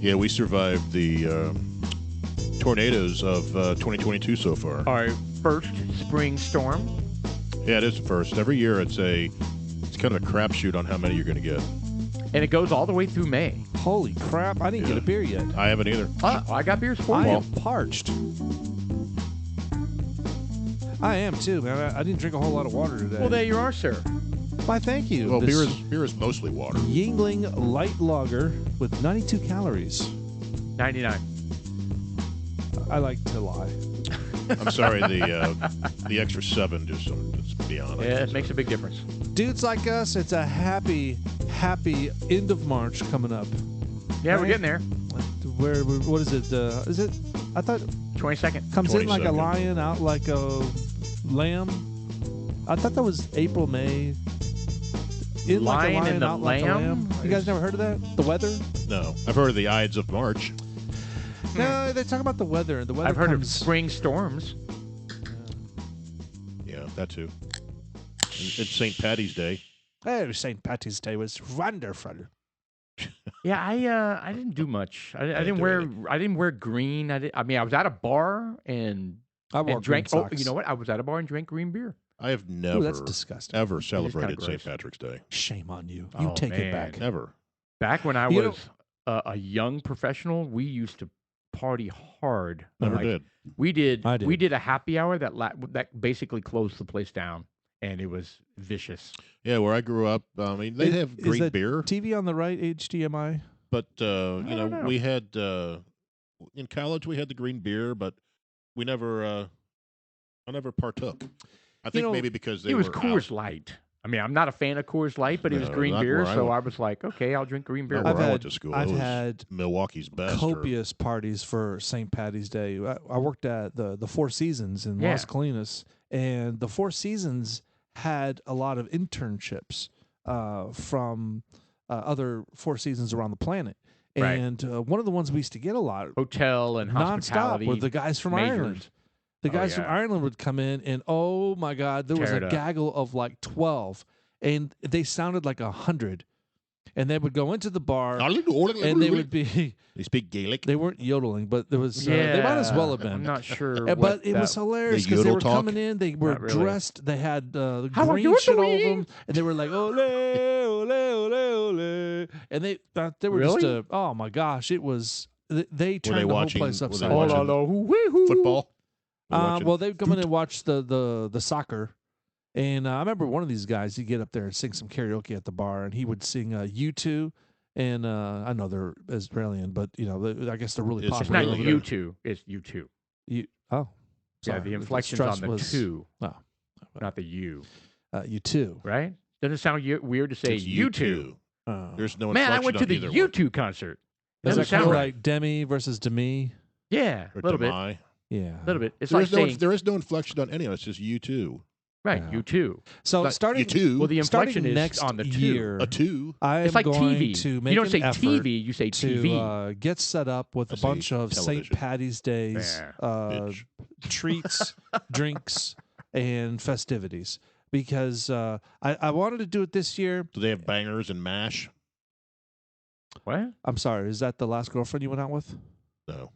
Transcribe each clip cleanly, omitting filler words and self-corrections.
Yeah, we survived the tornadoes of 2022 so far. Our first spring storm. Yeah, it is the first. Every year it's kind of a crapshoot on how many you're going to get. And it goes all the way through May. Holy crap! I didn't get a beer yet. I haven't either. I got beers for I you. am parched. I am too, man. I didn't drink a whole lot of water today. Well, there you are, sir. Why, thank you. Well, This beer is mostly water. Yingling light lager with 92 calories. 99. I like to lie. I'm sorry, the extra 7 just beyond. Yeah, it makes a big difference. Dudes like us, it's a happy end of March coming up. Yeah, we're getting there. What is it? Is it? I thought 22nd. comes in like a 22nd. lion, out like a lamb. I thought that was April, May. In like a Lion lion, and the out like a lamb? lamb. You guys never heard of that? The weather? No, I've heard of the Ides of March. No, they talk about the weather. The weather. I've heard of comes, spring storms. Yeah, that too. It's St. Patty's Day. Oh, St. Patty's Day was wonderful. Yeah, I didn't do much. I didn't do wear anything. I didn't wear green. I mean, I was at a bar and I wore drank. green Oh, socks. you know what? I was at a bar and drank green beer. I have Ooh, never that's disgusting. ever celebrated gross. St. Patrick's Day. Shame on you. You Oh, take it man. back. Never. Back when I You know- was a young professional, we used to party hard. Never Like, did. We did. I did. We did a happy hour that basically closed the place down, and it was vicious. Yeah, where I grew up, I mean, they'd have Is great that beer, TV on the right, HDMI. but don't know. we had in college we had the green beer, but we never. I never partook. I think know, maybe because they It was were Coors out. Light. I mean, I'm not a fan of Coors Light, but it was No, green not beer, where I so went. I was like, okay, I'll drink green beer. Not where I went had- to school. I've it was had Milwaukee's best. or- Copious parties for St. Patty's Day. I worked at the Four Seasons in Yeah. Las Colinas, and the Four Seasons had a lot of internships from other Four Seasons around the planet. Right. And one of the ones we used to get a lot Hotel and nonstop hospitality. were the guys from majors. Ireland. The Oh, guys from yeah. Ireland would come in, and oh my God, there was Tear a it up. gaggle of like 12, and they sounded like 100. And they would go into the bar, and they would be. They speak Gaelic. They weren't yodeling, but there was. Yeah, they might as well have been. I'm not sure. But what it was that- hilarious The because they yodel were talk? coming in. They were Not really. dressed. They had How are green you shit all over doing? them, and they were like ole ole ole ole, and they were just Really? oh my gosh, it was. They turned they the whole watching- place were they upside Oh, down. no, no, hoo-wee-hoo. Football. They watching- Well, they'd come in and watch the soccer. And I remember one of these guys, he'd get up there and sing some karaoke at the bar, and he would sing U2. And I know they're Israeli, but, I guess they're really It's It's popular. not Really? over there. U2. It's U2. Oh. Yeah, sorry. the inflection's on the was, 2, Oh. not the U. U2. Right? Doesn't it sound weird to say It's U2? There's no Man, I inflection went to on the either U2 concert. Is Doesn't that kind sound of right. like Demi versus Demi? Yeah, a one. Or little bit. Demai. Yeah. A little bit. It's There like is no saying, there is no inflection on any of it. It's just U2. right, Yeah. U2. So But starting U2. Well, the inflection starting is next on the 2. year, a 2. I am It's like going TV. to make You don't an say effort TV, you say TV. to get set up with I a say bunch of St. television. Patty's Days Yeah, bitch. treats, drinks, and festivities. Because I wanted to do it this year. Do they have bangers and mash? What? I'm sorry, is that the last girlfriend you went out with? No.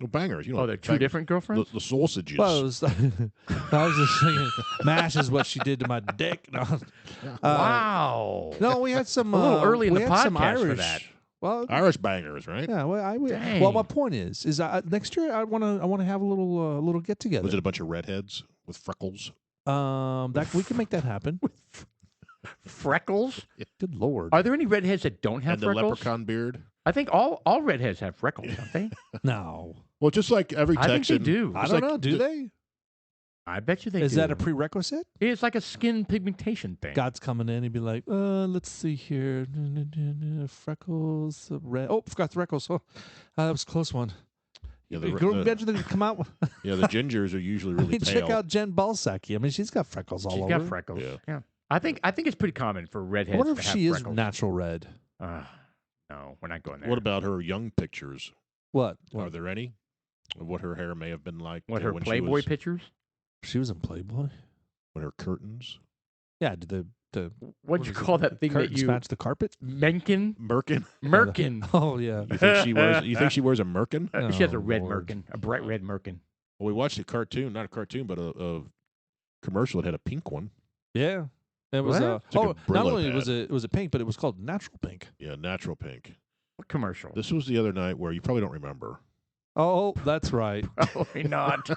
No bangers. You know, Oh, they're two bangers. different girlfriends? The sausages. Well, it was, I was just thinking, mash is what she did to my dick. No, Wow. no, we had some. A little early in we the had some podcast for Irish. that. Well, Irish bangers, right? yeah. Well, Dang. well, my point is next year I want to have a little get together. Was it a bunch of redheads with freckles? That we can make that happen. Freckles? Good lord. Are there any redheads that don't have And the freckles? leprechaun beard? I think all redheads have freckles, don't they? No, Well, just like every I think they Texan. do. I It's don't like know. Do they? I bet you they Is do. that a prerequisite? It's like a skin pigmentation thing. God's coming in. He'd be like, let's see here. Freckles, red. Oh, forgot the freckles. Oh, that was a close one. Yeah, Imagine they come out. yeah, the gingers are usually I really mean, pale. check out Jen Balsacki. I mean, she's got freckles all She's over. got freckles. Yeah. I think it's pretty common for I redheads wonder to if have she is freckles. natural red. No, we're not going there. What about her young pictures? What? Are there any? Of what her hair may have been like? what, her when Playboy she was, pictures? She was in Playboy. When her curtains? Yeah. Did the What'd you call that thing that curtains you match the carpet? Menken? Merkin. Merkin. Oh yeah. You think she wears? You think she wears a Merkin? She has a Oh, red Lord. Merkin, a bright red Merkin. Well, we watched a cartoon, not a cartoon, but a commercial that had a pink one. Yeah. It was What? It's like a not Brillo only pad. was it pink, but it was called natural pink. Yeah, natural pink. What commercial? This was the other night where you probably don't remember. Oh, that's right. Probably not.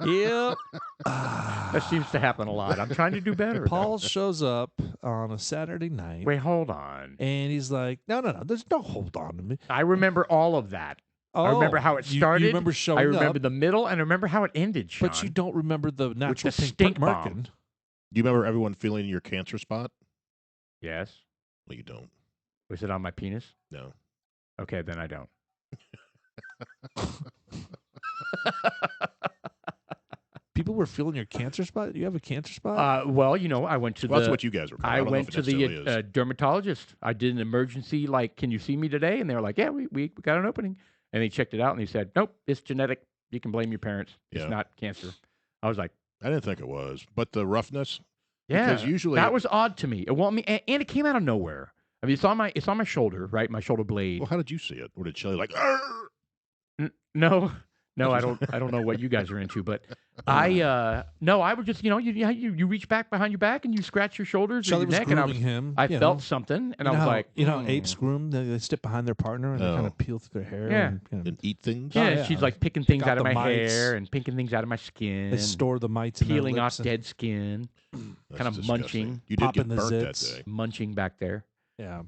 Yep. That seems to happen a lot. I'm trying to do better. Paul shows up on a Saturday night, Wait, hold on. and he's like, "No, there's no hold on to me." I remember all of that. I remember how it started. You remember showing I remember up, the middle, and I remember how it ended, Sean. but you don't remember the natural the pink stink Merkin. bomb. Do you remember everyone feeling your cancer spot? Yes. Well, you don't. Was it on my penis? No. Okay, then I don't. People were feeling your cancer spot. You have a cancer spot? Well, I went to Well, that's the. what you guys were. I don't know went if to it the necessarily is. dermatologist. I did an emergency, like, can you see me today? And they were like, yeah, we got an opening. And they checked it out, and they said, nope, it's genetic. You can blame your parents. It's Yeah. not cancer. I was like, I didn't think it was, but the roughness. yeah, Because usually that was odd to me. And it came out of nowhere. I mean, it's on my shoulder, right? My shoulder blade. Well, how did you see it? Or did Shelly like? "Arr!" No, I don't know what you guys are into, but I would just, you reach back behind your back and you scratch your shoulders or Shelley your was neck, and grooming him. I you felt know. something, and You I know was how, like, you know, how apes groom. They step behind their partner and they kind Oh. of peel through their hair. Yeah. And, you know, And eat things. yeah, yeah. she's like picking things Got out of the my mites. hair and picking things out of my skin, they store the mites in peeling their off lips and- dead skin, That's kind of disgusting. munching. You did popping get the burnt that zits. day. munching back there. Yeah.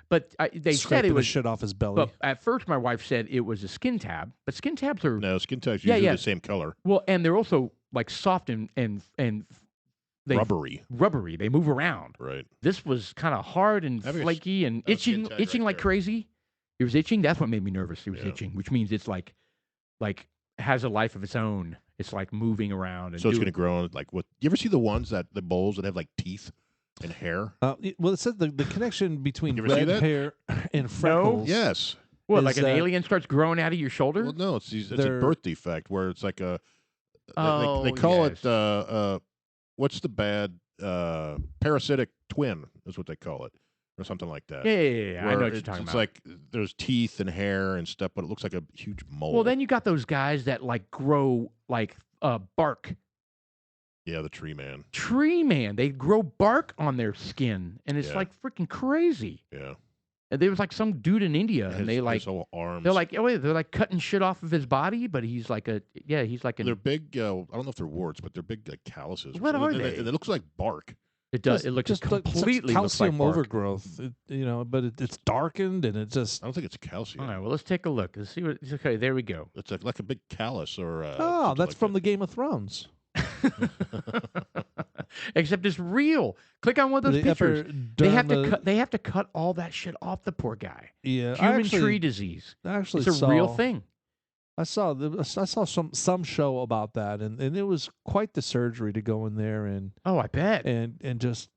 But they said Scraping it the was. shit off his belly. But at first, my wife said it was a skin tab. But skin tabs are No, skin tags Yeah, usually yeah. the same color. well, and they're also like soft and they Rubbery. rubbery. They move around. Right. This was kind of hard and Have a- flaky and have a skin itching, tag itching right like there. crazy. It was itching. That's what made me nervous. It was Yeah. itching, which means it's like has a life of its own. It's like moving around. And So it's doing- going to grow on like what? You ever see the ones the bowls that have like teeth and hair? Well, it said the connection between You ever see red that? hair and freckles. Yes. what, is like an that- alien starts growing out of your shoulder? Well, no, it's a They're- birth defect where it's like a. Oh, they call yes. it. What's the bad parasitic twin? Is what they call it, or something like that. yeah. I know Where what you're it's, talking it's about. like there's teeth and hair and stuff, but it looks like a huge mole. Well, then you got those guys that like grow like bark. yeah, the tree man. Tree man, they grow bark on their skin, and it's Yeah. like freaking crazy. Yeah, And there was like some dude in India, and they like his whole arms. they're like they're like cutting shit off of his body, but he's like he's like they're big. I don't know if they're warts, but they're big like calluses. What are And they? And it looks like bark. it does it looks just completely looks calcium like bark. overgrowth. But it's darkened and it just. I don't think it's calcium. All right, well let's take a look. Let's see what. Okay, there we go. It's like a big callus or. Oh, that's from the Game of Thrones. Except it's real. Click on one of those pictures. They have to cut. They have to cut all that shit off the poor guy. Yeah, Human tree disease. I actually It's a real thing. I saw some show about that, and it was quite the surgery to go in there and Oh, I bet. just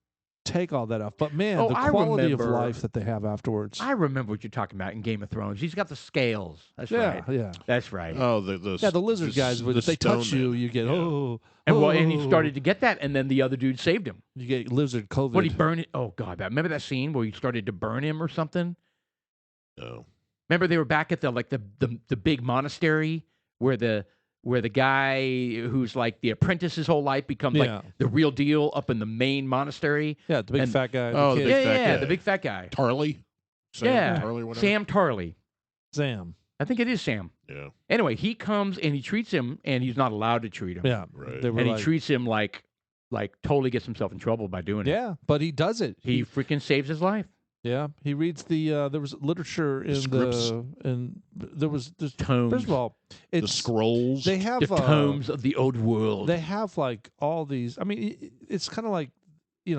take all that off. But man, Oh, the I quality of remember- life that they have afterwards. I remember what you're talking about in Game of Thrones. He's got the scales. That's yeah, right. yeah, That's right. Oh, the lizard guys. If they stone touch you, man. you get Yeah. And he started to get that, and then the other dude saved him. you get lizard COVID. What, he burned it? Oh, God. Remember that scene where he started to burn him or something? No. Remember they were back at the big monastery where the guy who's like the apprentice his whole life becomes Yeah. like the real deal up in the main monastery? Yeah, the big and- fat guy. Oh, the kid. big fat guy. The big fat guy. Tarly. Yeah. Tarly, whatever. Sam Tarley. Sam. I think it is Sam. Yeah. Anyway, he comes and he treats him, and he's not allowed to treat him. Yeah, Right. They were And like, he treats him like totally gets himself in trouble by doing it. yeah, but he does it. He freaking saves his life. Yeah, he reads the. There was literature in scripts. there's Tomes. first of all, The it's scrolls. they have The tomes of the old world. they have like all these. I mean, it's kind of like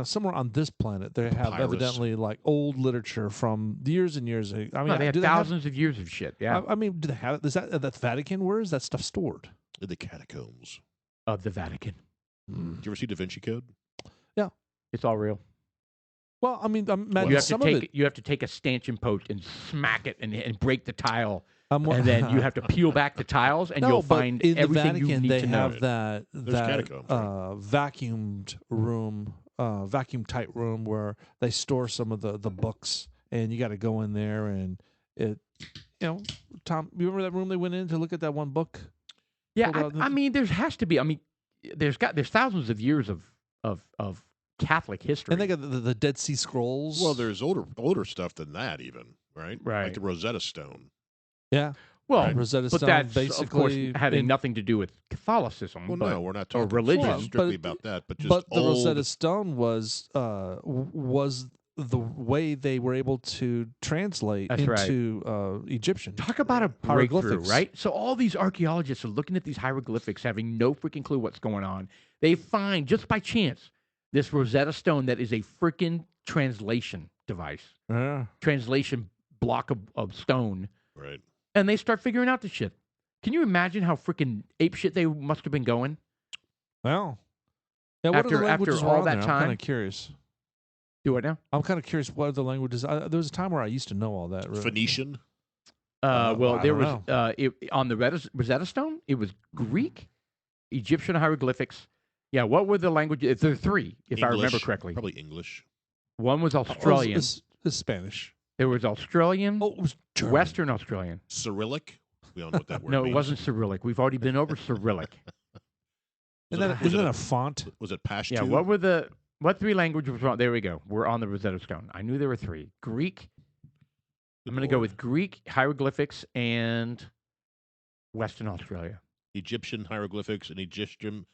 somewhere on this planet they have Papyrus. evidently like old literature from years and years. I mean, No, they have do thousands of years of shit. Yeah. I mean, do they have? Is that the Vatican? Where is that stuff stored? In the catacombs. Of the Vatican. Did you ever see Da Vinci Code? It's all real. Well, I mean, I'm You imagine have some to of take it. you have to take a stanchion post and smack it and break the tile, I'm wa- and then you have to peel back the tiles, and no, you'll but find in the everything Vatican you need they to know. have that There's catacombs, right? vacuumed room vacuum tight room where they store some of the books, and you got to go in there and it. Tom, you remember that room they went in to look at that one book? Yeah, I mean, there has to be. I mean, there's thousands of years of Catholic history. And they got the Dead Sea Scrolls. Well, there's older stuff than that, even right? Right. Like the Rosetta Stone. Yeah. Well, Right. Rosetta but Stone, that's basically, of course having nothing to do with Catholicism. Well, but, no, we're not or talking religion. strictly But- about that, but just But the old. Rosetta Stone was the way they were able to translate That's right. into Egyptian. Talk about a breakthrough, Hieroglyphics. right? So all these archaeologists are looking at these hieroglyphics, having no freaking clue what's going on. They find, just by chance, this Rosetta Stone that is a freaking translation device, Yeah. translation block of stone, Right. and they start figuring out the shit. Can you imagine how freaking apeshit they must have been going? Well, yeah. What After- other languages after were all on that there? I'm time? kind of curious. Do it now. I'm kind of curious what other languages. There was a time where I used to know all that. really. Phoenician. Well, I there don't was on the Rosetta Stone. It was Greek, Egyptian hieroglyphics. Yeah, what were the languages? There are three, if I remember English, correctly. Probably English. One was Or Australian. It's Spanish. There was Australian, Oh, it was German. Western Australian. Cyrillic. We don't know what that word No, means. it wasn't Cyrillic. We've already been over Cyrillic. Isn't that, isn't that a font? Was it Pashto? Yeah, what three languages was on? There we go. We're on the Rosetta Stone. I knew there were three. Greek. I'm going to go with Greek hieroglyphics and Western Australia. Egyptian hieroglyphics and Egyptian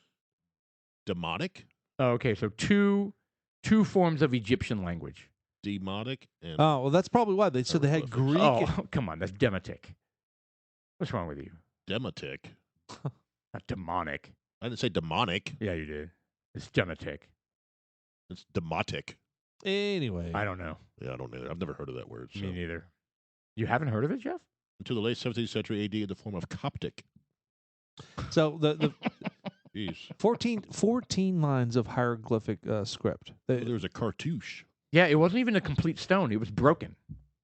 demonic, Oh, okay, so two forms of Egyptian language. demotic, and Oh, well, that's probably why they said they had Greek. Oh, come on, that's demotic. What's wrong with you? demotic. Not demonic. I didn't say demonic. Yeah, you did. It's demotic. It's demotic. Anyway, I don't know. Yeah, I don't know. I've never heard of that word. So. Me neither. You haven't heard of it, Jeff? Until the late 17th century AD in the form of Coptic. so the Jeez. 14 lines of hieroglyphic script. There was a cartouche. Yeah, it wasn't even a complete stone. It was broken.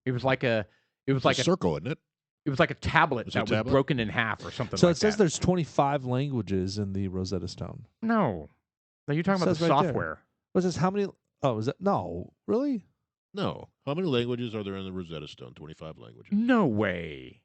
It was like a It's a circle, isn't it? it was like a tablet Is it a that was tablet? broken in half or something So like it says that. there's 25 languages in the Rosetta Stone. No. No, you're talking about the Says right there. software. Was this how many? Oh, is that no? Really? No. How many languages are there in the Rosetta Stone? 25 languages. No way.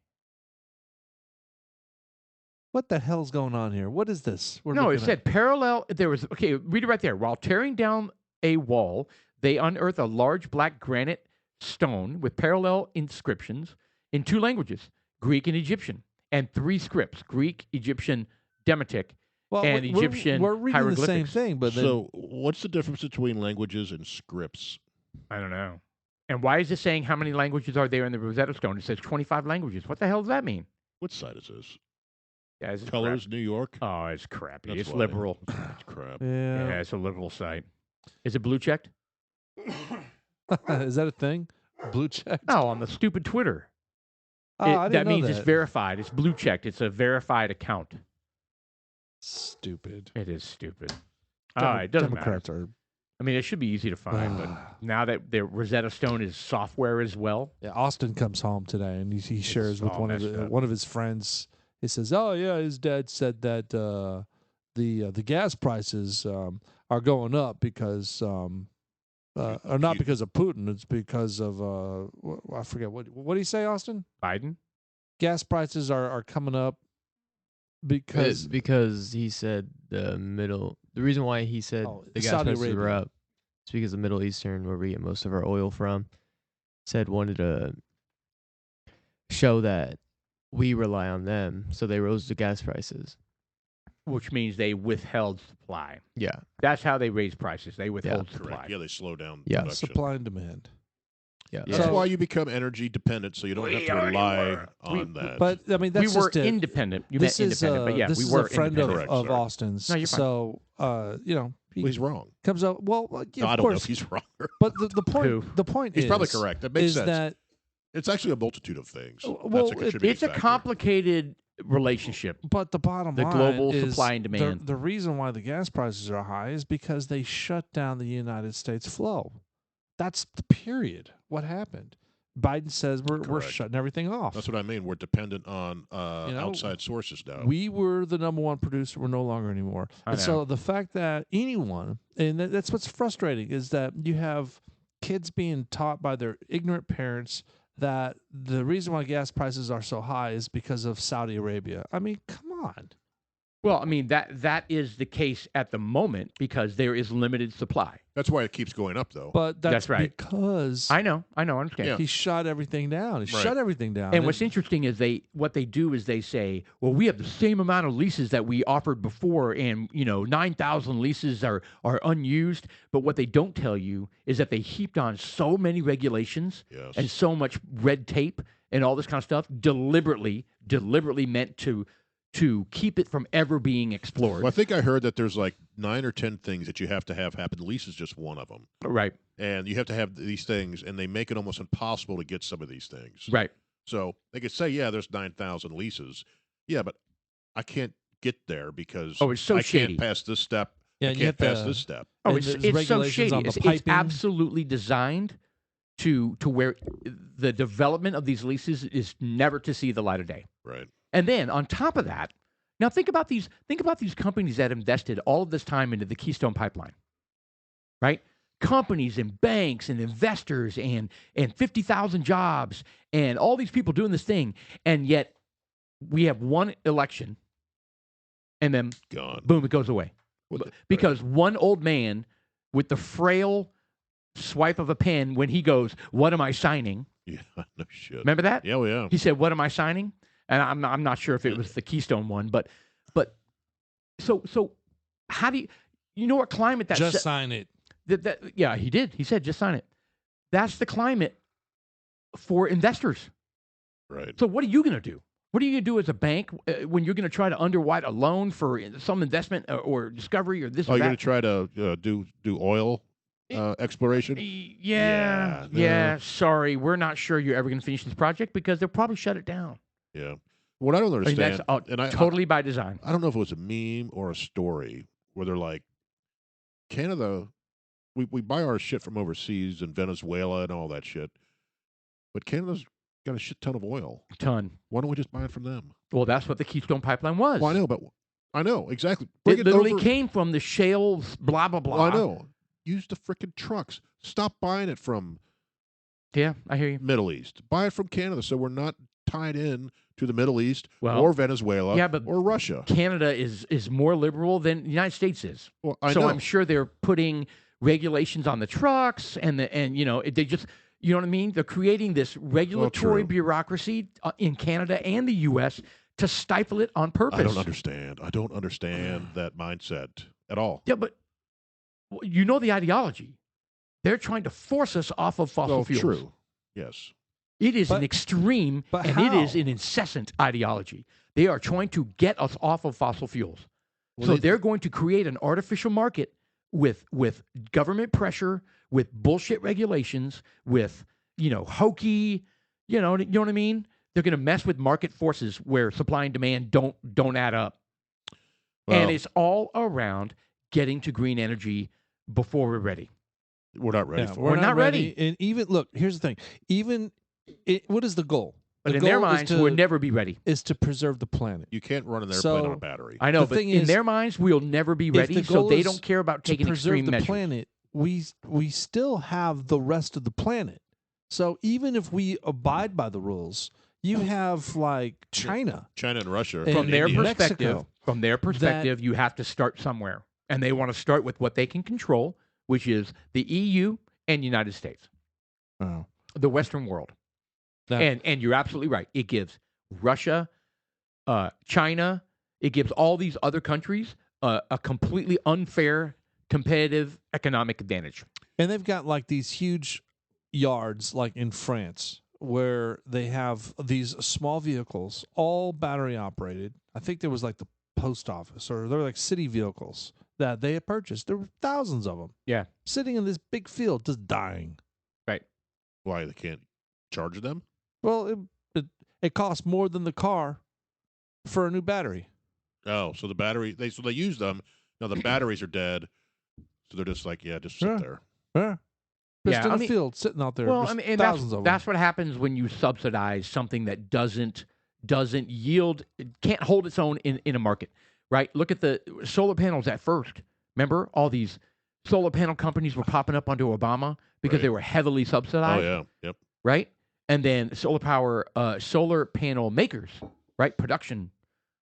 What the hell's going on here? What is this? We're No, it looking said parallel. There was, okay, read it right there. While tearing down a wall, they unearthed a large black granite stone with parallel inscriptions in two languages, Greek and Egyptian, and three scripts, Greek, Egyptian, Demotic, Well, and we're- Egyptian We're reading the same hieroglyphics. thing, but then, So, what's the difference between languages and scripts? I don't know. And why is it saying how many languages are there in the Rosetta Stone? It says 25 languages. What the hell does that mean? What side is this? Yeah, it's Colors, crap. New York? Oh, it's crappy. That's It's why. liberal. It's crap. Yeah, yeah, it's a liberal site. Is it blue checked? is that a thing? Blue check? No, on the stupid Twitter. Oh, It- I didn't that know means that. it's verified. It's blue checked. It's a verified account. Stupid. It is stupid. It doesn't Democrats matter. are. I mean, it should be easy to find, but now that the Rosetta Stone is software as well, Yeah, Austin comes home today and he shares with all messed up. one of his friends. He says, "Oh yeah, his dad said that the gas prices are going up because or not because of Putin. It's because of I forget what did he say, Austin? Biden. Gas prices are coming up because because he said the reason why he said the gas Saudi prices were Arabia. up is because the Middle Eastern, where we get most of our oil from, wanted to show that we rely on them, so they rose the gas prices. Which means they withheld supply. Yeah, That's how they raise prices. They withhold supply. Correct. Yeah, they slow down Yeah. production. supply and demand. yeah. That's So- why you become energy dependent, so you don't have We to already rely were. on that. But I mean, that's We were just it. independent. You meant This is independent, but yeah, this we is were a friend of, independent. Correct, sorry. Austin's. No, you're fine. So he Well, he's wrong. comes out. Well, yeah, No, I of don't know course. if he's wrong. But the point Who? the point He's is probably correct. That makes is sense. that It's actually a multitude of things. Well, That's a it- contributing It's a factor. complicated relationship. but the bottom The line global is supply and demand. The reason why the gas prices are high is because they shut down the United States flow. That's the period. What happened? Biden says we're Correct. shutting everything off. That's what I mean. We're dependent on outside sources now. We were the number one producer. We're no longer anymore. And so the fact that anyone, and that's what's frustrating, is that you have kids being taught by their ignorant parents that the reason why gas prices are so high is because of Saudi Arabia. I mean, come on. Well, I mean, that is the case at the moment because there is limited supply. That's why it keeps going up, though. But that's right. because I know, I understand. Yeah. he shut everything down. He Right. shut everything down. And what's interesting is what they do is they say, well, we have the same amount of leases that we offered before, and 9,000 leases are unused. But what they don't tell you is that they heaped on so many regulations Yes. and so much red tape and all this kind of stuff deliberately meant to keep it from ever being explored. Well, I think I heard that there's like 9 or 10 things that you have to have happen. Lease is just one of them. Right. And you have to have these things, and they make it almost impossible to get some of these things. Right. So they could say, yeah, there's 9,000 leases. Yeah, but I can't get there because it's so I shady. can't pass this step. Yeah, I and you can't have pass to- this step. Oh, And it's there's so regulations shady. on the It's piping. absolutely designed to where the development of these leases is never to see the light of day. Right. And then on top of that, now think about these companies that invested all of this time into the Keystone Pipeline, right? Companies and banks and investors and 50,000 jobs and all these people doing this thing, and yet we have one election, and then Gone. boom, it goes away because one old man with the frail swipe of a pen when he goes, "What am I signing?" Yeah, no shit. Remember that? Yeah, well, yeah. He said, "What am I signing?" And I'm not sure if it was the Keystone one, but so how do you know what climate that's just sign it. yeah, he did. He said, "Just sign it." That's the climate for investors. Right. So what are you going to do? What are you going to do as a bank when you're going to try to underwrite a loan for some investment or discovery or this Oh, or you're that? going to try to do oil exploration? Yeah. no. Sorry, we're not sure you're ever going to finish this project because they'll probably shut it down. Yeah. What I don't I mean, understand, that's and totally by design. I don't know if it was a meme or a story where they're like, Canada, we buy our shit from overseas and Venezuela and all that shit, but Canada's got a shit ton of oil. Ton. Why don't we just buy it from them? Well, that's what the Keystone Pipeline was. Well, I know exactly. Bring It literally over. came from the shales, blah blah blah. Well, I know. Use the frickin' trucks. Stop buying it from Yeah, I hear you. Middle East. Buy it from Canada, so we're not tied in to the Middle East Well, or Venezuela yeah, but or Russia. Canada is more liberal than the United States is. Well, I So know. I'm sure they're putting regulations on the trucks and they just you know what I mean? They're creating this regulatory true. bureaucracy in Canada and the US to stifle it on purpose. I don't understand. I don't understand that mindset at all. Yeah, but you know the ideology. They're trying to force us off of fossil Well, fuels. true. Yes. It is But- an extreme but and it is how? an incessant ideology. They are trying to get us off of fossil fuels. Well, So they- they're going to create an artificial market with government pressure, with bullshit regulations, with hokey, you know what I mean? They're going to mess with market forces where supply and demand don't add up. Well, And it's all around getting to green energy before we're ready. we're not ready Yeah, for We're it. not ready. And even look, here's the thing. What is the goal? But The in their goal is minds, to- we'll never be ready. is to preserve the planet. You can't run an airplane So- on a battery. I know, The but thing in is, their minds, we'll never be if ready. the So goal they is don't care about To taking preserve extreme the measures. planet, we still have the rest of the planet. So even if we abide by the rules, you have like China. China and Russia. And From their India. perspective, you have to start somewhere, and they want to start with what they can control, which is the EU and United States, Oh. the Western world. That- And you're absolutely right. It gives Russia, China, it gives all these other countries a completely unfair competitive economic advantage. And they've got like these huge yards, like in France, where they have these small vehicles, all battery operated. I think there was like the post office, or they're like city vehicles that they had purchased. There were thousands of them. Yeah. Sitting in this big field, just dying. Why they can't charge them? Well, it costs more than the car for a new battery. Oh, so the battery they use them. Now the batteries are dead, so they're just like, yeah, just sit Yeah. there. Yeah. Just Yeah, in I a mean- field, sitting out there. Well, just I mean, and thousands of them. that's what happens when you subsidize something that doesn't yield, can't hold its own in a market, right? Look at the solar panels at first. Remember, all these solar panel companies were popping up under Obama because Right. they were heavily Oh subsidized, yeah, yep. right? And then solar panel makers, right? Production,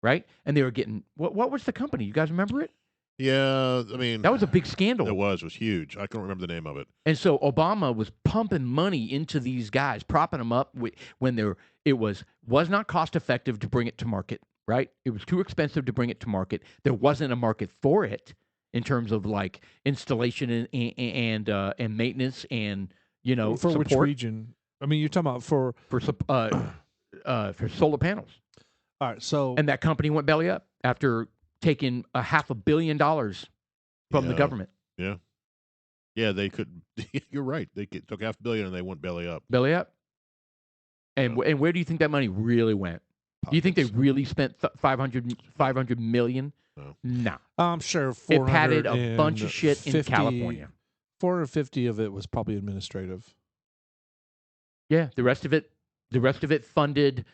right? And they were getting what was the company? You guys remember it? Yeah, I mean, That was a big scandal. it was huge. I can't remember the name of it. And so Obama was pumping money into these guys, propping them up when it was not cost effective to bring it to market, right? It was too expensive to bring it to market. There wasn't a market for it in terms of like installation and maintenance and for support which region? I mean, you're talking about for. for solar panels. All right, so And that company went belly up after taking $500 million from the Yeah. government. Yeah, they could. You're right. They took $500 million and they went belly up. Belly up. And Yeah. and where do you think that money really went? Do you think they Pockets. really spent 500 million? No. No. I'm sure It padded a bunch of shit in 450 California. 450 of it was probably administrative. Yeah, the rest of it funded,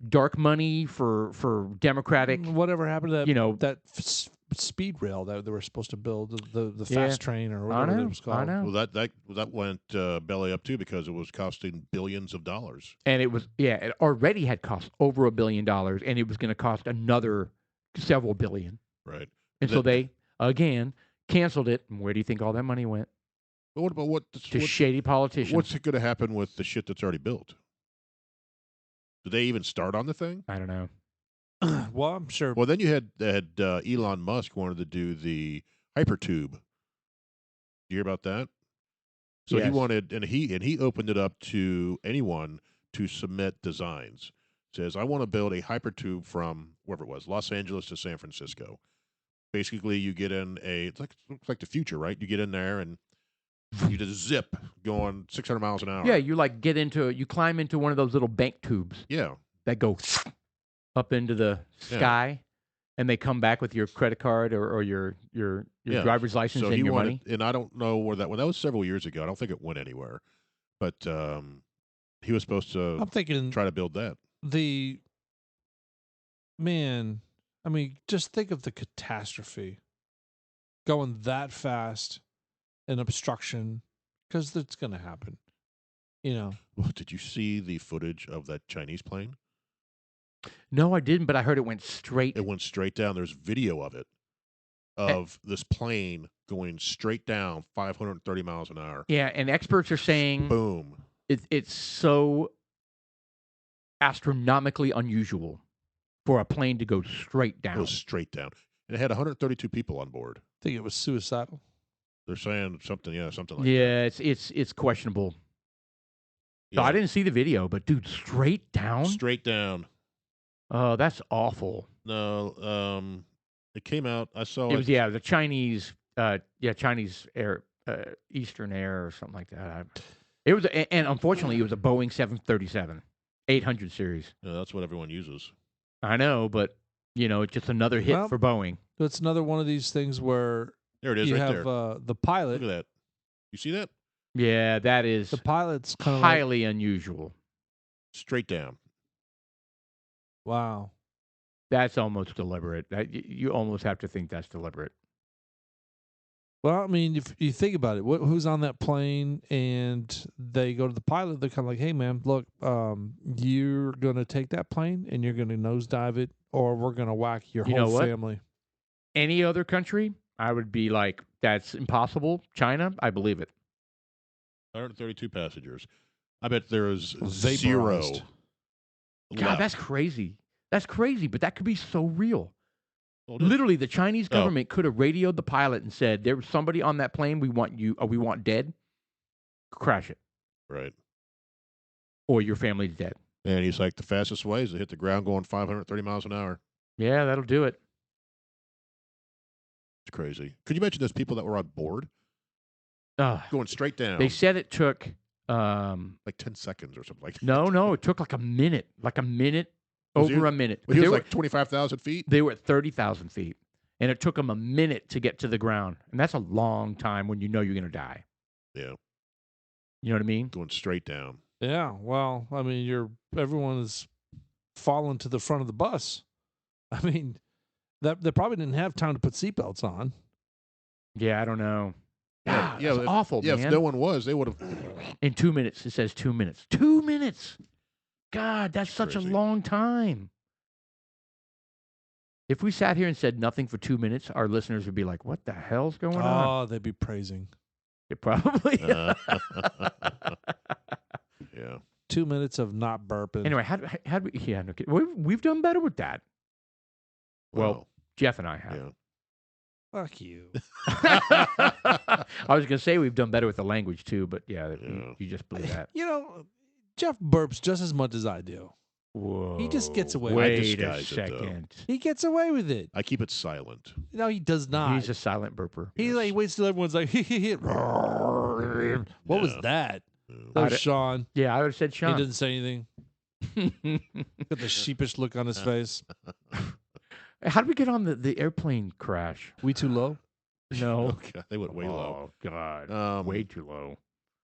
dark money for Democratic. Whatever happened to that? that Speed rail that they were supposed to build, the Yeah. fast train or I whatever know, it was called. I know. Well, that went belly up too because it was costing billions of dollars. And it already had cost over $1 billion, and it was going to cost another several billion. Right. And so they again canceled it. And where do you think all that money went? But what about To shady politicians. what's going to happen with the shit that's already built? Do they even start on the thing? I don't know. Well, I'm sure. Well, then you had Elon Musk wanted to do the hypertube. Did you hear about that? So he Yes. wanted, and he opened it up to anyone to submit designs. Says, I want to build a hypertube from wherever it was, Los Angeles to San Francisco. Basically, you get in looks like the future, right? You get in there and you just zip going 600 miles an hour. Yeah, you climb into one of those little bank tubes Yeah. that go up into the Yeah. sky, and they come back with your credit card or your Yeah. driver's license So and he your wanted, money. and I don't know where that went. That was several years ago. I don't think it went anywhere. But he was supposed to I'm thinking try to build that. I mean, just think of the catastrophe going that fast and obstruction, because it's going to happen. Well, did you see the footage of that Chinese plane? No, I didn't, but I heard it went straight. It went straight down. There's video of it, of this plane going straight down 530 miles an hour. Yeah, and experts are saying Boom. it's so astronomically unusual for a plane to go straight It down. was straight down. And it had 132 people on board. I think it was suicidal. They're saying something like that. Yeah, it's questionable. So Yeah. I didn't see the video, but dude, straight down. Straight down. Oh, that's awful. No, it came out. I saw It was the Chinese, Chinese Air, Eastern Air or something like that. It was, and unfortunately, it was a Boeing 737, 800 series. Yeah, that's what everyone uses. I know, but it's just another hit Well, for Boeing. It's another one of these things where There it is, you right have there. the pilot. Look at that. You see that? Yeah, that is The pilot's kind of like, highly unusual. Straight down. wow. That's almost deliberate. You almost have to think that's deliberate. Well, I mean, if you think about it, who's on that plane and they go to the pilot, they're kind of like, hey, man, look, you're going to take that plane and you're going to nosedive it, or we're going to whack your You know whole what? family. Any other country, I would be like, that's impossible. China, I believe it. 132 passengers. I bet there is Vaporized. zero. God, left. that's crazy. That's crazy, but that could be so real. Well, it is. Literally, the Chinese Oh. government could have radioed the pilot and said, "There was somebody on that plane. We want dead. Crash it, Right. or your family's dead." And he's like, the fastest way is to hit the ground going 530 miles an hour. Yeah, that'll do it. It's crazy. Could you imagine those people that were on board Ugh. going straight down They said it took. like 10 seconds or something like that? No, it took like a minute. Was he- Over a minute. Well, he They was were- like 25,000 feet? They were at 30,000 feet, and it took them a minute to get to the ground, and that's a long time when you know you're going to die. Yeah. You know what I mean? Going straight down. Yeah. Well, I mean, everyone is falling to the front of the bus. I mean, that they probably didn't have time to put seatbelts on. Yeah, I don't know. Yeah, That's awful, yeah, man. if no one was, they would have. In 2 minutes, it says 2 minutes. 2 minutes. God, that's such Crazy. a long time. If we sat here and said nothing for 2 minutes, our listeners would be like, "What the hell's going on?" Oh, they'd be praising. It probably. Yeah. 2 minutes of not burping. Anyway, how do we? Yeah, no kidding. We've done better with that. Well, Jeff and I have. yeah. Fuck you. I was going to say we've done better with the language too, but yeah. You just blew that. You know, Jeff burps just as much as I do. Whoa. He just gets away with Wait it. a I disguise it, though. second. He gets away with it. I keep it silent. No, he does not. He's a silent burper. He Yes. like waits till everyone's like, what was Yeah. that? Yeah. That was Sean. Yeah, I would have said He Sean. didn't say anything. Got the sheepish look on his face. How did we get on the airplane crash? We too low? No. Oh, God, they went way low. Oh, God. Way too low.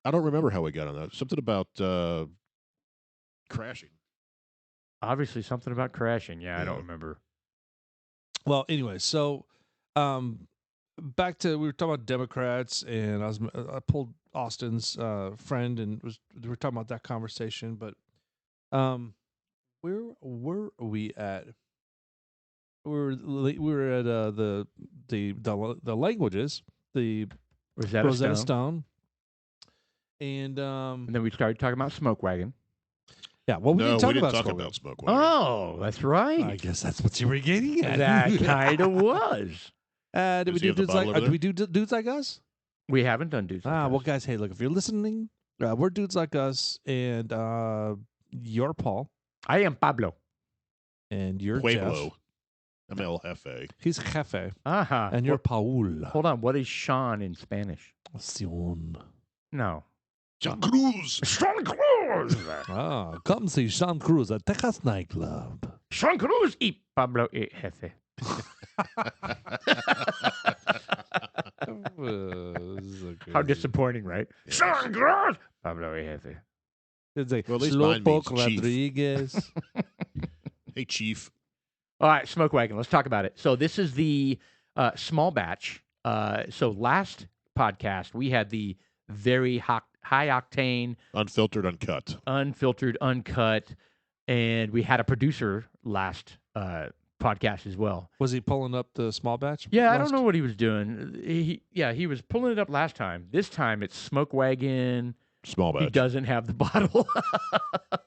I don't remember how we got on that. Something about crashing. Obviously, something about crashing. Yeah, I don't Yeah. remember. Well, anyway, so back to we were talking about Democrats, and I pulled Austin's friend, and we were talking about that conversation. But where were we at? We were at the languages, the Rosetta Stone, and And then we started talking about Smoke Wagon. yeah. Well, we No, didn't talk we didn't about talk Smoke about Wagon. smoke wagon. Oh, that's right. I guess that's what you were getting at. That kind of was. Did we Does he do have the dudes like? bottle over Did we do dudes like us? We haven't done dudes. Like Well, Us. guys, hey, look, if you're listening, we're dudes like us, and you're Paul, I am Pablo. and you're Jeff. Pueblo. I'm El Jefe. He's Jefe, Aha. and you're Paul. Hold on. What is Sean in Spanish? Sion. No. John Cruz. Sean Cruz. Come see Sean Cruz at Texas nightclub. Sean Cruz y Pablo y Jefe. How disappointing, right? Yes. Sean Cruz. Pablo y Jefe. It's like Well, at least mine means Slowpoke chief. Rodriguez. Hey, Chief. All right, Smoke Wagon. Let's talk about it. So this is the small batch. So last podcast we had the very high octane, Unfiltered, uncut. unfiltered, uncut, and we had a producer last podcast as well. Was he pulling up the small batch? Yeah, I don't know what he was doing. He was pulling it up last time. This time it's Smoke Wagon. Small He batch. doesn't have the bottle.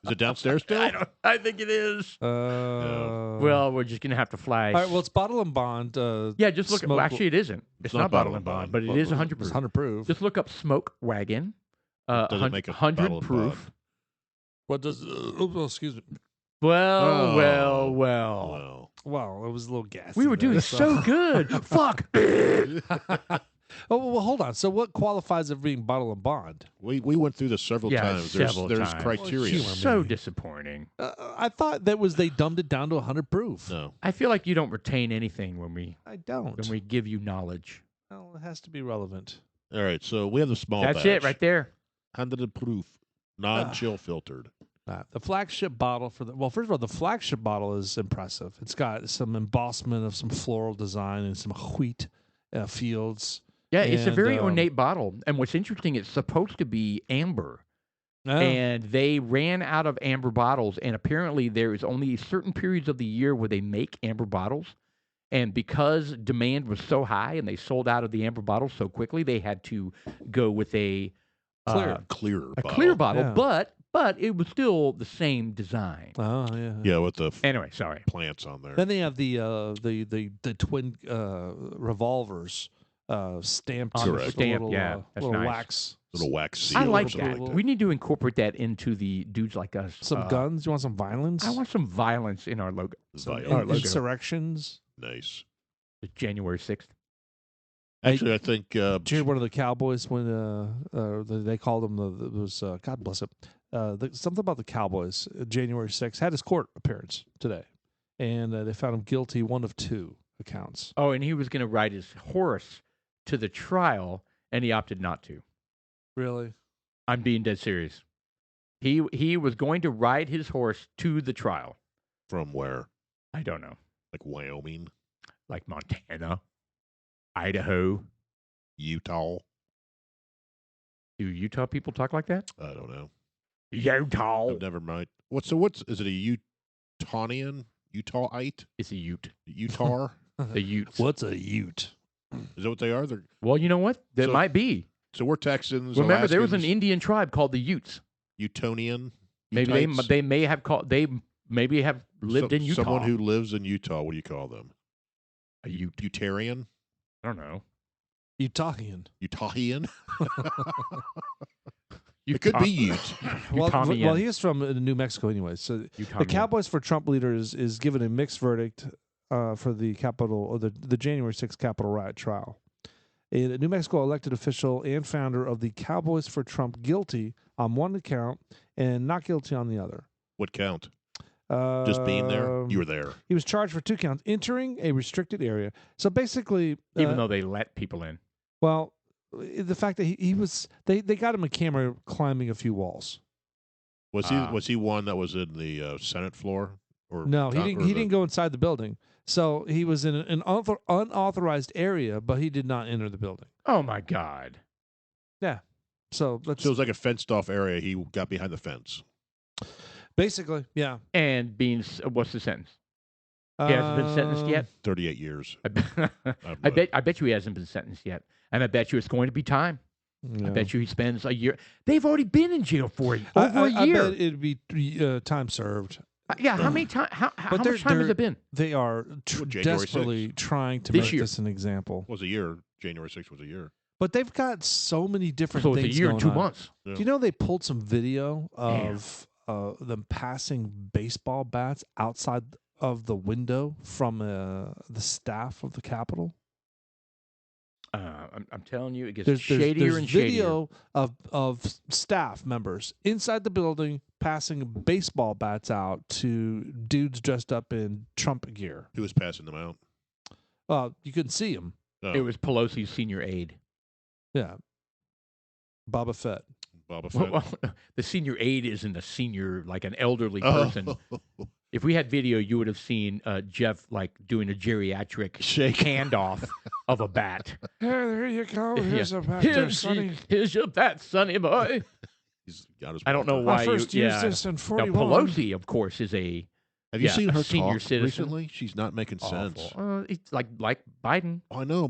Is it downstairs still? I think it is. Well, we're just gonna have to fly. all right. Well, it's bottle and bond. Yeah, just look. Smoke- Well, actually, it isn't. It's not bottle and bond, but it is 100 It's proof. 100 proof. Just look up Smoke Wagon. Does it make a 100 bottle and proof. What does? Excuse me. Well, Oh. well. Well. Well, it was a little gassy. We were there, doing so good. Fuck. Oh, well, hold on. So, what qualifies as being bottle and bond? We went through this several Yeah, times. several There's times. criteria. Humor me. So disappointing. I thought that was they dumbed it down to 100 proof. No. I feel like you don't retain anything when I don't. we give you knowledge. Well, it has to be relevant. All right. So we have the small That's batch. it right there. 100 proof. Non-chill filtered. The flagship bottle first of all, the flagship bottle is impressive. It's got some embossment of some floral design and some wheat fields. Yeah, it's a And, very ornate bottle. And what's interesting, it's supposed to be amber. And they ran out of amber bottles. And apparently there is only certain periods of the year where they make amber bottles. And because demand was so high and they sold out of the amber bottles so quickly, they had to go with a Clear. Clear a bottle. clear bottle. Yeah. But it was still the same design. Oh yeah. Yeah, with the Anyway, sorry. plants on there. Then they have the twin revolvers stamped. On the with a stamp, little, yeah, that's little nice. wax. Little wax seal. I or like something that. Like We need to incorporate that into the dudes like us. Some guns. You want some violence? I want some violence in our logo. some Violence. logo. insurrections. Nice. It's January 6th. Actually, I think Did you hear one of the Cowboys when they called him God bless it, something about the Cowboys. January 6th had his court appearance today, and they found him guilty one of two accounts. Oh, and he was going to ride his horse to the trial, and he opted not to. Really? I'm being dead serious. He was going to ride his horse to the trial. From where? I don't know, Like Wyoming, like Montana, Idaho. Utah. Do Utah people talk like that? I don't know. Utah. I've never mind. What's is it a Utahnian? Utahite? It's a Ute. Utah? The Utes. What's a Ute? Is that what they are? They're, Well, you know what? That So- might be. so we're Texans. Remember, there was an Alaskans, Indian tribe called the Utes. Utonian. Maybe Utites? they may have called they maybe have lived in Utah. Someone who lives in Utah. What do you call them? a Ute. Utarian? I don't know. Utahian. Utahian? It could be Ute. Well, Utahnian. he is from New Mexico anyway. So the Utahnian. Cowboys for Trump leaders is given a mixed verdict for the Capitol or the January 6th Capitol riot trial. A New Mexico elected official and founder of the Cowboys for Trump guilty on one count and not guilty on the other. What count? Just being there? You were there. He was charged for 2 counts: entering a restricted area. So basically, Even though they let people in. well, the fact that he was they got him a camera climbing a few walls. Was he one that was in the Senate floor? Or No, he didn't go inside the building. So he was in an unauthorized area, but he did not enter the building. Oh my God. So let's So it was like a fenced off area. He got behind the fence. basically, yeah. And what's the sentence? He hasn't been sentenced yet. 38 years. I bet you he hasn't been sentenced yet, and I bet you it's going to be time. Yeah. I bet you he spends a year. They've already been in jail for over a year. I bet it'd be time served. Yeah, how many time? How But much time has it been? They are January desperately trying to This make year. this an example. Was a year. January 6th was a year. But they've got so many different So it's things a year and going 2 on. months. Yeah. Do you know they pulled some video of them passing baseball bats outside of the window from the staff of the Capitol? I'm telling you, it gets There's shadier and shadier. video of staff members inside the building passing baseball bats out to dudes dressed up in Trump gear. Who was passing them out? You couldn't see them. No, It was Pelosi's senior aide. Yeah. Boba Fett. Boba Fett. Well, the senior aide isn't a senior, like an elderly Oh. person. If we had video, you would have seen Jeff like doing a geriatric Shake. handoff of a bat. Hey, there you go. Here's a bat there, Sonny. Here's your bat, Sonny boy. He's got his I don't know mouth why I first you. used Yeah. this in Now 41. Pelosi, of course, is a Have you seen a her senior talk citizen. recently? She's not making sense. awful. It's like Biden. I know,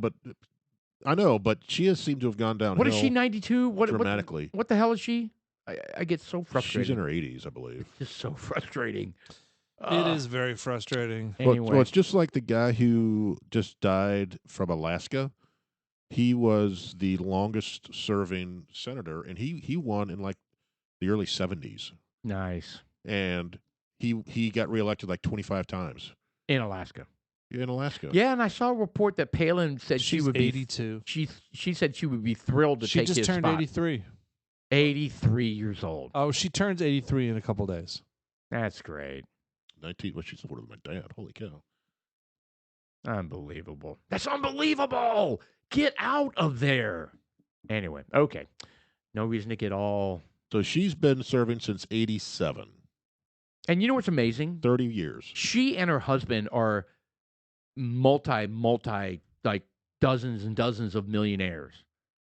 but she has seemed to have gone downhill. What is she? 92? What dramatically. What the hell is she? I get so frustrated. She's in her 80s, I believe. It's just so frustrating. It is very frustrating. Anyway, Well, it's just like the guy who just died from Alaska. He was the longest serving senator, and he won in like the early 70s. nice And he got reelected like 25 times in Alaska. in Alaska. Yeah, and I saw a report that Palin said she She's would be 82. She said she would be thrilled to She take just his turned spot. 83. 83 years old. Oh, she turns 83 in a couple days. That's great. 19. Well, she's older than my dad. Holy cow. Unbelievable. That's unbelievable. Get out of there. Anyway, okay. No reason to get all. So she's been serving since 87. And you know what's amazing? 30 years. She and her husband are multi, like dozens and dozens of millionaires.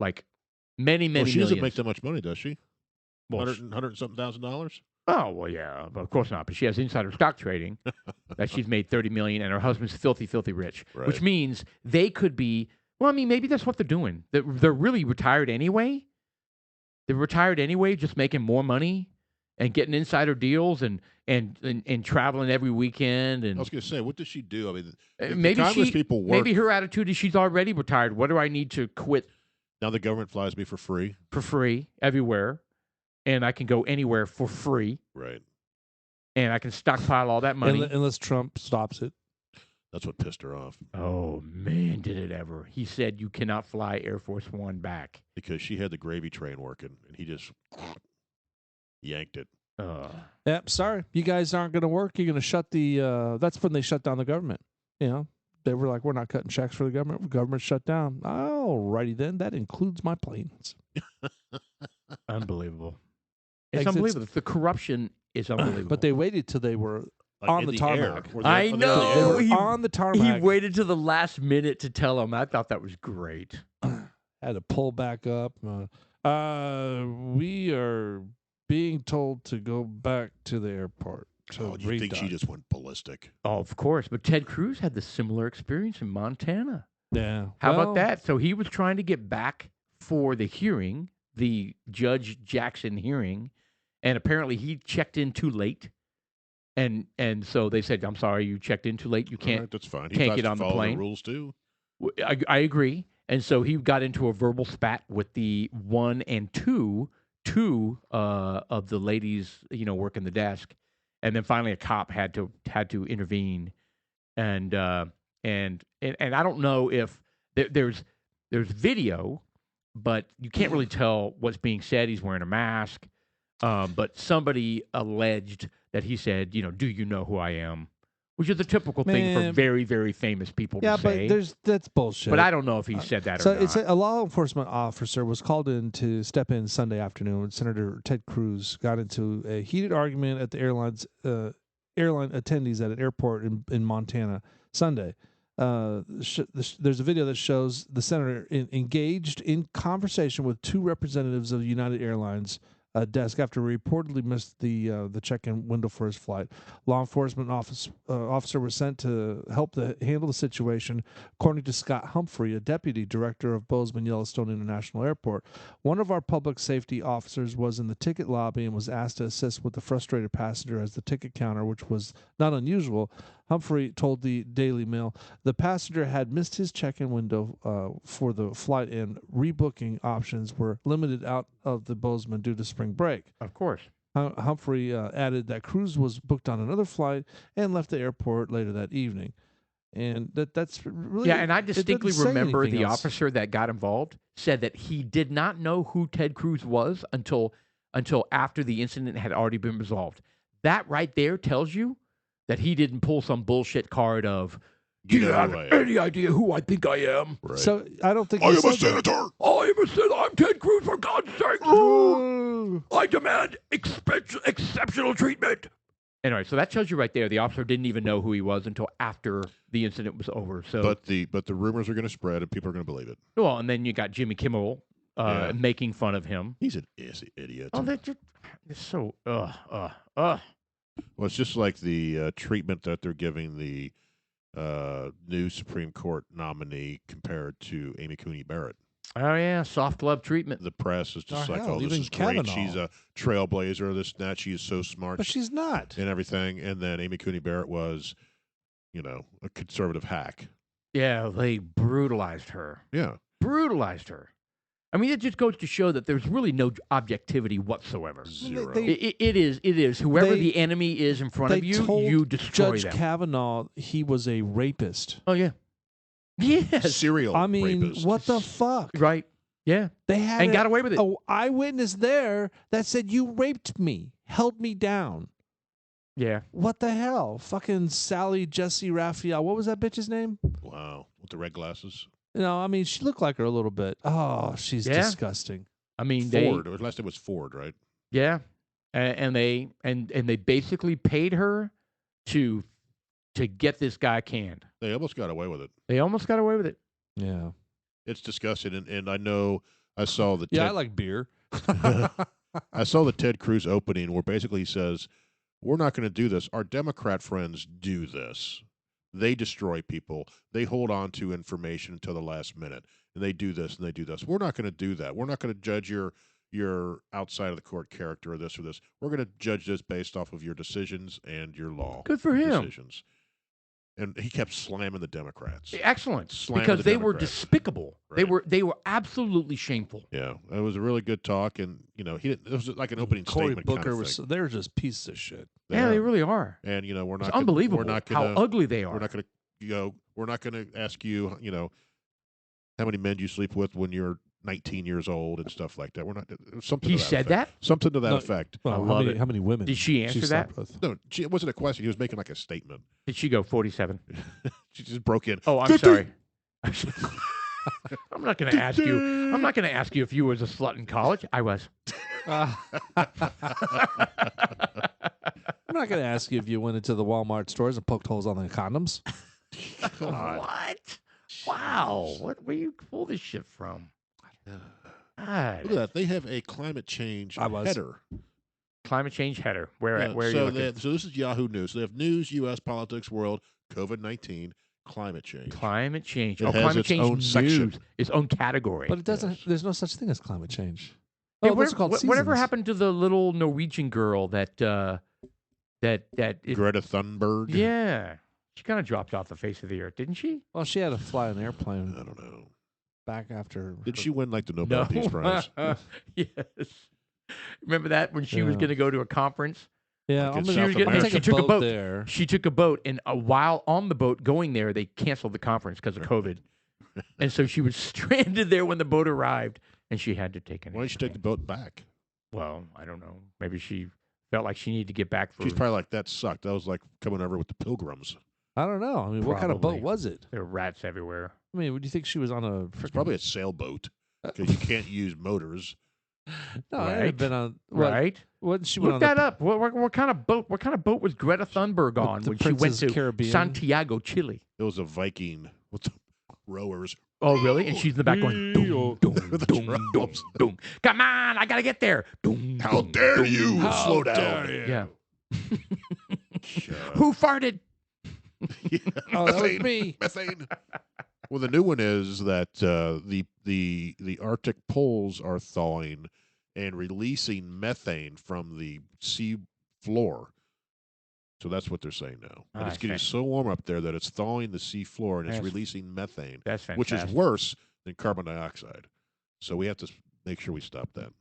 Like many Well, she millions. doesn't make that much money, does she? Well, 100 and something $1,000? Oh, well, yeah, but of course not. But she has insider stock trading that she's made $30 million, and her husband's filthy, filthy rich, which Right. means they could be. Well, I mean, maybe that's what they're doing. They're really retired anyway. They're retired anyway, just making more money and getting insider deals and traveling every weekend. I And was going to say, what does she do? I mean, the maybe Congress people work. maybe her attitude is she's already retired. What do I need to quit Now the government flies me for free. for free everywhere, and I can go anywhere for free, Right. and I can stockpile all that money. Unless Trump stops it. That's what pissed her off Oh, man, did it ever. He said you cannot fly Air Force One back. because she had the gravy train working and he just yanked it. Yep, sorry. You guys aren't going to work. You're going to shut the that's when they shut down the government. You know, they were like, we're not cutting checks for the government. The government shut down. All righty then. That includes my planes. Unbelievable. It's Like, it's- unbelievable. The corruption is unbelievable. But they waited till they were Like on in the air. tarmac. Were I on know. They were he- on the he tarmac. waited to the last minute to tell him. I thought that was great. Had to pull back up. We are being told to go back to the airport. Oh, do you think she just went ballistic? Oh, of course. But Ted Cruz had the similar experience in Montana. Yeah. How Well, about that? So he was trying to get back for the hearing, the Judge Jackson hearing, and apparently he checked in too late. And so they said, "I'm sorry, you checked in too late. You All can't." right, that's fine. He can't has get to on the follow plane. rules too. I agree. And so he got into a verbal spat with the one and two of the ladies, working the desk, and then finally a cop had to intervene, and I don't know if there's video, but you can't really tell what's being said. He's wearing a mask, but somebody alleged that he said, "Do you know who I am?" Which is a typical thing for Man. very, very famous people Yeah, to say. but that's bullshit. But I don't know if he said that So or not. it's a law enforcement officer was called in to step in Sunday afternoon when Senator Ted Cruz got into a heated argument at the airline attendees at an airport in Montana Sunday. There's a video that shows the senator engaged in conversation with two representatives of United Airlines desk after he reportedly missed the check-in window for his flight. Law enforcement officer was sent to help handle the situation, according to Scott Humphrey, a deputy director of Bozeman Yellowstone International Airport. One of our public safety officers was in the ticket lobby and was asked to assist with the frustrated passenger as the ticket counter, which was not unusual. Humphrey told the Daily Mail the passenger had missed his check-in window for the flight, and rebooking options were limited out of the Bozeman due to spring break. Of course. Humphrey added that Cruz was booked on another flight and left the airport later that evening. And that's really... Yeah, and I it doesn't distinctly say remember anything the else. officer that got involved said that he did not know who Ted Cruz was until after the incident had already been resolved. That right there tells you that he didn't pull some bullshit card of, "Do you have any idea who I think I am?" Right. So I don't think I he am a said that. senator. I am a senator. I'm Ted Cruz, for God's sake. I demand exceptional treatment. Anyway, so that tells you right there the officer didn't even know who he was until after the incident was over. So, But the rumors are going to spread and people are going to believe it. well, and then you got Jimmy Kimmel Yeah. making fun of him. He's an idiot. Oh, that just it's so Well, it's just like the treatment that they're giving the new Supreme Court nominee compared to Amy Coney Barrett. Oh yeah, soft glove treatment. The press is just Oh, like, hell, "Oh, this even is great. Kavanaugh. She's a trailblazer. This and that. She is so smart But she's not. and everything." And then Amy Coney Barrett was, a conservative hack. Yeah, they brutalized her. Yeah. Brutalized her. I mean, it just goes to show that there's really no objectivity whatsoever. Zero. It is. Whoever They- the enemy is in front They of you, told you destroy Judge them. Kavanaugh he was a rapist. Oh yeah. Yes. Serial I mean, rapist. what the fuck? Right. Yeah. They had And got away with it. an eyewitness there that said you raped me, held me down. Yeah. What the hell? Fucking Sally Jesse Raphael. What was that bitch's name? Wow. With the red glasses. I mean, she looked like her a little bit. Oh, she's Yeah. disgusting. I mean, Ford. Her last name was Ford, right? Yeah, and they basically paid her to get this guy canned. They almost got away with it. They almost got away with it. Yeah. It's disgusting. And I know I saw the Yeah, I Ted, like beer. I saw the Ted Cruz opening where basically he says, "We're not going to do this. Our Democrat friends do this. They destroy people. They hold on to information until the last minute, and they do this and they do this. We're not going to do that. We're not going to judge your outside of the court character or this or this. We're going to judge this based off of your decisions and your law. Good for him. Decisions." And he kept slamming the Democrats. Excellent, Slamming because the they were Democrats. despicable. Right. They were absolutely shameful. Yeah, it was a really good talk, and he didn't. It was like an opening Cory statement. Booker kind of was. thing. They're just pieces of shit. Yeah, they are. really are. And we're It's not. unbelievable We're not how gonna. ugly they are. We're not going to. We're not going to ask you. How many men you sleep with when you're 19 years old and stuff like that. We're not. Something. He to that said effect. that? Something to that No, effect. Well, I how love many, it. How many women Did she answer that? slept with? No, it wasn't a question. He was making like a statement. Did she go 47? She just broke in. Oh, I'm 50. sorry. I'm not going to ask you. I'm not going to ask you if you was a slut in college. I was. I'm not going to ask you if you went into the Walmart stores and poked holes on the condoms. God. What? Wow. Where you pull this shit from? God. Look at that. They have a climate change header. Climate change header. Where are you so, looking? so this is Yahoo News. They have news, U.S. politics, world, COVID-19, climate change. Climate change. It has climate its change own news. section. Its own category. But it doesn't. Yes. There's no such thing as climate change. Hey, What's it called? whatever Seasons. happened to the little Norwegian girl that Greta Thunberg. Yeah, she kind of dropped off the face of the earth, didn't she? Well, she had to fly an airplane I don't know. back after. Did she win like the Nobel Peace Prize? Yes. Remember that when she was Yeah. going to go to a conference? Yeah, Like I'm in gonna South I'm gonna America. take She a took a boat boat. there. She took a boat, and while on the boat going there, they canceled the conference because of COVID. And so she was stranded there when the boat arrived, and she had to take an Why didn't she take the boat back? Well, I don't know. Maybe she felt like she needed to get back for She's probably like, that sucked. That was like coming over with the Pilgrims. I don't know. I mean, what kind of boat Probably. was it? there were rats everywhere. I mean, would you think she was on a? It's Frickin- probably a sailboat because you can't use motors. No, it Right. had been on. What, Right? Wasn't she went Look on that the, up. What kind of boat? What kind of boat was Greta Thunberg on the when she went Princess to Caribbean? Santiago, Chile? It was a Viking with the rowers. Oh, really? And she's in the back going, doom, doom, With the doom, doom, drums. doom. Come on, I gotta get there. Doom, How doom, dare doom, you doom. slow down? Yeah. Yeah. Who farted? Oh, that was Methane. me. Methane. Well, the new one is that the Arctic poles are thawing and releasing methane from the sea floor. So that's what they're saying now. And Ah, it's getting okay. so warm up there that it's thawing the sea floor and it's That's- releasing methane, That's fantastic. which is worse than carbon dioxide. So we have to make sure we stop that.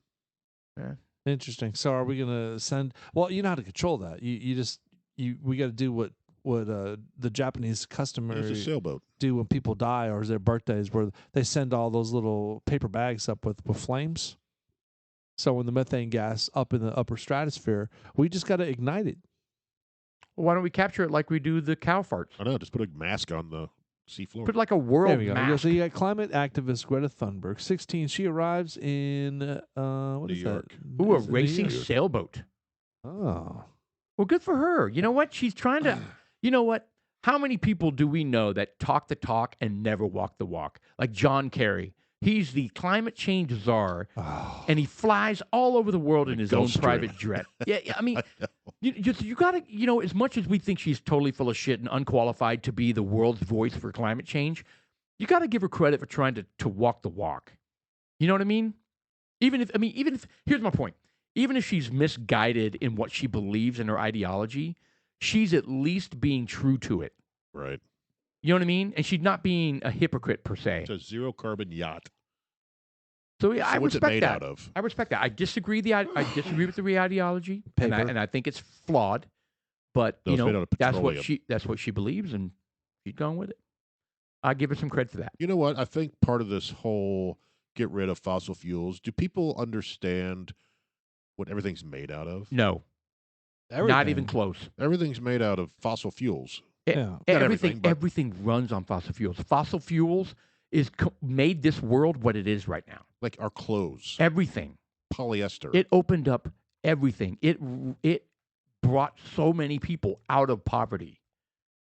Interesting. So, are we gonna send? Well, you know how to control that. We got to do what the Japanese It's customary a sailboat. do when people die or their birthdays, where they send all those little paper bags up with flames. So when the methane gas up in the upper stratosphere, we just got to ignite it. Why don't we capture it like we do the cow farts? I know. Just put a mask on the sea floor. Put like a There world we go. mask. So you got climate activist Greta Thunberg, 16. She arrives in what New is York. that? Ooh, a Is it New racing York? sailboat. Oh, Well, good for her. You know what? She's trying to. You know what? How many people do we know that talk the talk and never walk the walk? Like John Kerry. He's the climate change czar, oh. and he flies all over the world in his own Gulfstream. private jet. Yeah, I mean, you got to, as much as we think she's totally full of shit and unqualified to be the world's voice for climate change, you got to give her credit for trying to walk the walk. You know what I mean? Even if, here's my point. Even if she's misguided in what she believes in her ideology, she's at least being true to it. Right. You know what I mean? And she's not being a hypocrite per se. It's a zero carbon yacht. So yeah, So I what's it respect made that. out of? I respect that. I disagree with the ideology, and Paper. I think it's flawed. But No, it's made out of that's what petroleum. that's what she believes, and she's gone with it. I give her some credit for that. You know what? I think part of this whole get rid of fossil fuels, do people understand what everything's made out of? No, not Everything. even close. Everything's made out of fossil fuels. Yeah. Not everything, but- Everything runs on fossil fuels. Fossil fuels made this world what it is right now. Like our clothes, Everything. polyester. It opened up everything. It brought so many people out of poverty.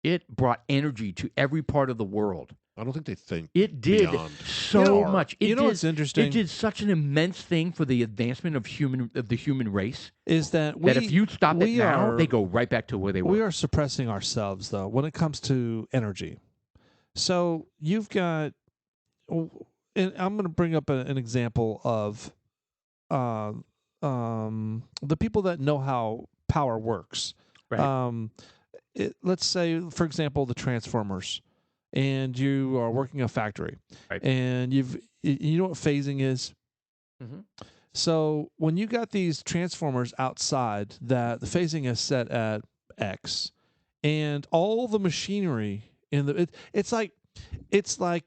It brought energy to every part of the world. I don't think they think. It did Beyond. so much. It You know did, what's interesting It did such an immense thing for the advancement of the human race is that that if you stop it we now, are- they go right back to where they were. we are suppressing ourselves though when it comes to energy. So you've got, and I'm going to bring up an example of the people that know how power works. Right. Let's say, for example, the transformers, and you are working a factory, Right. and you know what phasing is. Mhm. So when you got these transformers outside, that the phasing is set at X, and all the machinery in it's like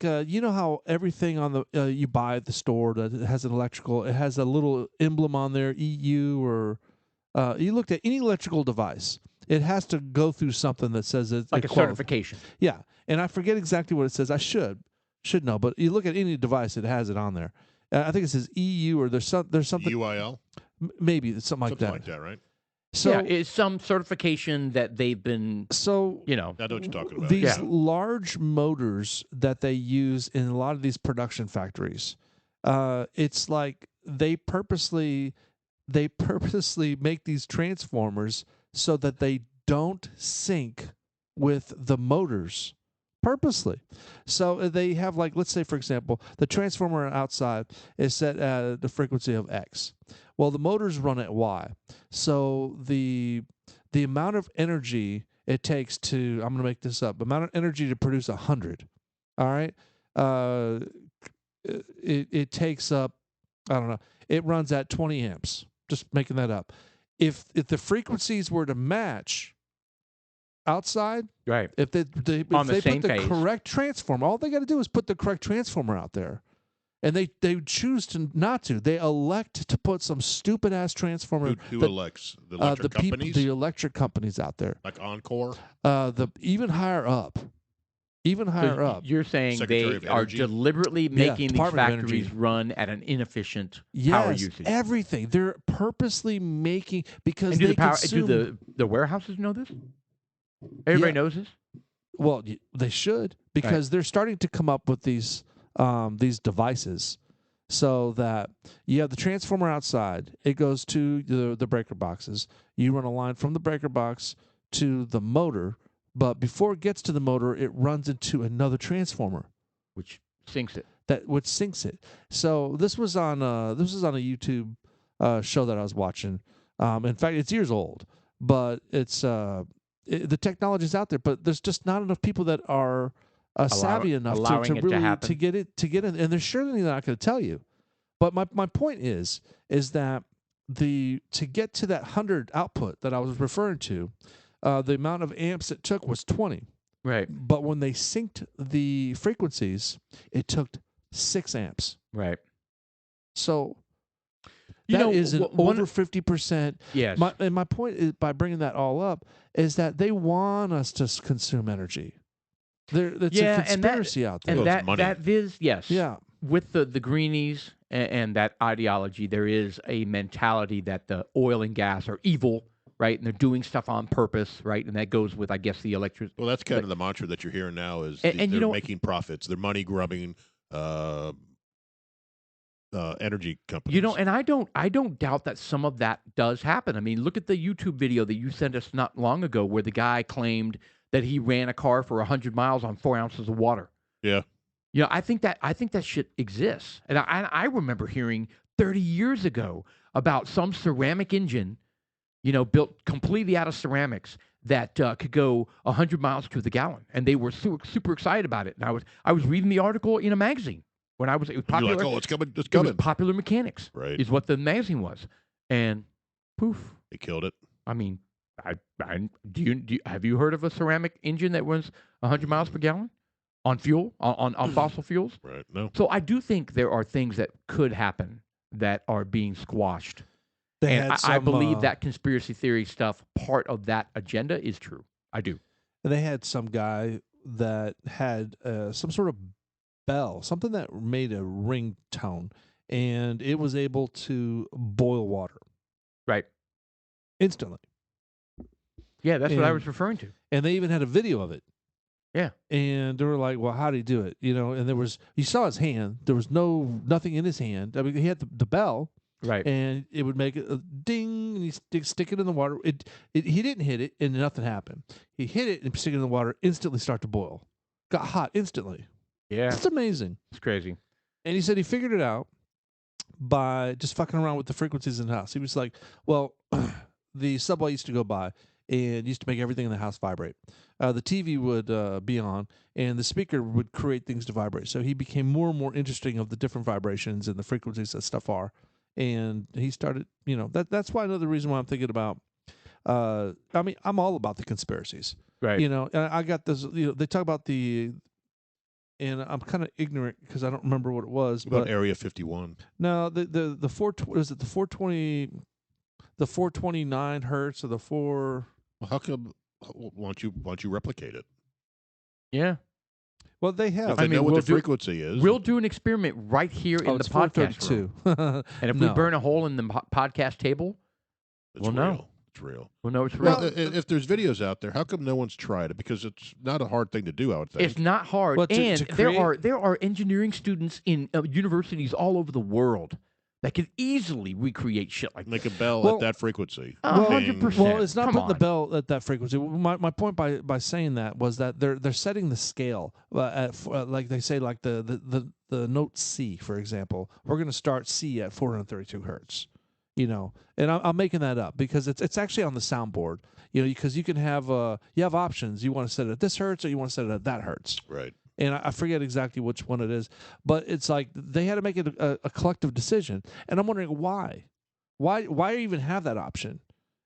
you know how everything on the you buy at the store that it has an electrical, it has a little emblem on there, EU, or you looked at any electrical device, it has to go through something that says like a certification. Yeah, and I forget exactly what it says. I should should know, but you look at any device, it has it on there. I think it says EU or there's something UIL, maybe it's something like something that. like that, right? So yeah, it's some certification that they've been, so you know. I know what you're talking about. these Yeah. large motors that they use in a lot of these production factories, it's like they purposely make these transformers so that they don't sync with the motors purposely. So they have, like, let's say for example, the transformer outside is set at the frequency of X. Well, the motors run at Y. So the amount of energy it takes to, I'm going to make this up, amount of energy to produce 100. All right. It takes up, I don't know, it runs at 20 amps. Just making that up. If the frequencies were to match outside, Right. if they On the put same the phase. correct transformer, all they got to do is put the correct transformer out there. And they choose to not to. They elect to put some stupid ass transformer. Who that, elects? The electric companies? the electric companies out there. Like Encore? The even higher up. Even higher So up. you're saying Secretary they of are Energy? deliberately making these Department of factories Energy. run at an inefficient power Yes, usage. everything. They're purposely making, because And do they the power consume, do the warehouses know this? Everybody Yeah. knows this? well, they should, because they're starting to come up with these devices, so that you have the transformer outside. It goes to the breaker boxes. You run a line from the breaker box to the motor, but before it gets to the motor, it runs into another transformer Which sinks it. which syncs it. So this was on a YouTube show that I was watching. In fact, it's years old, but it's the technology's out there, but there's just not enough people that are savvy enough allowing to it to really happen. to get in, and they're surely not going to tell you. But my point is that to get to that 100 output that I was referring to, the amount of amps it took was 20. Right. But when they synced the frequencies, it took 6 amps. Right. So You that know, is an one- over 50%. Yes. My point is, by bringing that all up, is that they want us to consume energy. It's Yeah, a conspiracy out there. and Well, it's money. that is, yes. Yeah. With the greenies and that ideology, there is a mentality that the oil and gas are evil, right? And they're doing stuff on purpose, right? And that goes with, I guess, the electric. Well, that's kind of the mantra that you're hearing now is And you they're know- making profits. They're money grubbing energy companies. You know, and I don't doubt that some of that does happen. I mean, look at the YouTube video that you sent us not long ago, where the guy claimed that he ran a car for 100 miles on 4 ounces of water. Yeah. You know, I think that shit exists, and I remember hearing 30 years ago about some ceramic engine, you know, built completely out of ceramics that could go 100 miles to the gallon, and they were super excited about it. And I was reading the article in a magazine when it was You're popular. like, oh, it's coming. It's It was coming. Popular Mechanics, Right. is what the magazine was, and poof. They killed it. I mean, do you have you heard of a ceramic engine that runs 100 miles per gallon on fuel on fossil fuels? Right. No. So I do think there are things that could happen that are being squashed. They And had I some, believe that conspiracy theory stuff, part of that agenda, is true. I do. they had some guy that had some sort of bell, something that made a ringtone, and it was able to boil water Right. instantly. Yeah, that's what I And- was referring to. And they even had a video of it. Yeah. And they were like, well, how did he do it? You know, and you saw his hand. There was nothing in his hand. I mean, he had the bell, Right. and it would make a ding, and he stick it in the water. He didn't hit it, and nothing happened. He hit it and stick it in the water, instantly start to boil. Got hot instantly. Yeah, It's amazing. it's crazy. And he said he figured it out by just fucking around with the frequencies in the house. He was like, well, the subway used to go by and used to make everything in the house vibrate. The TV would be on, and the speaker would create things to vibrate. So he became more and more interesting of the different vibrations and the frequencies that stuff are. And he started, you know, that's why another reason why I'm thinking about, I mean, I'm all about the conspiracies. Right. You know, and I got this, you know, they talk about and I'm kind of ignorant because I don't remember what it was. What about But Area 51? no, the 429 hertz or the 4. Well, how come? Why don't you replicate it? Yeah. Well, they If have. they I mean, know what we'll the do- frequency is. We'll do an experiment right here in the it's podcast room. 432. And if we No. burn a hole in the podcast table, it's we'll real. know. It's real. we'll know it's real. Well, if there's videos out there, how come no one's tried it? Because it's not a hard thing to do, I would think. It's not hard, Well, to and create- there are engineering students in universities all over the world that could easily recreate shit like Make this. a bell Well- at that frequency. 100%. Well, it's not Come putting the on. bell at that frequency. My point by saying that was that they're setting the scale like they say, like the note C, for example. We're going to start C at 432 hertz. And I'm making that up because it's actually on the soundboard. Because you can have you have options. You want to set it at this hertz or you want to set it at that hertz. Right. And I forget exactly which one it is, but it's like they had to make it a collective decision. And I'm wondering why. Why even have that option?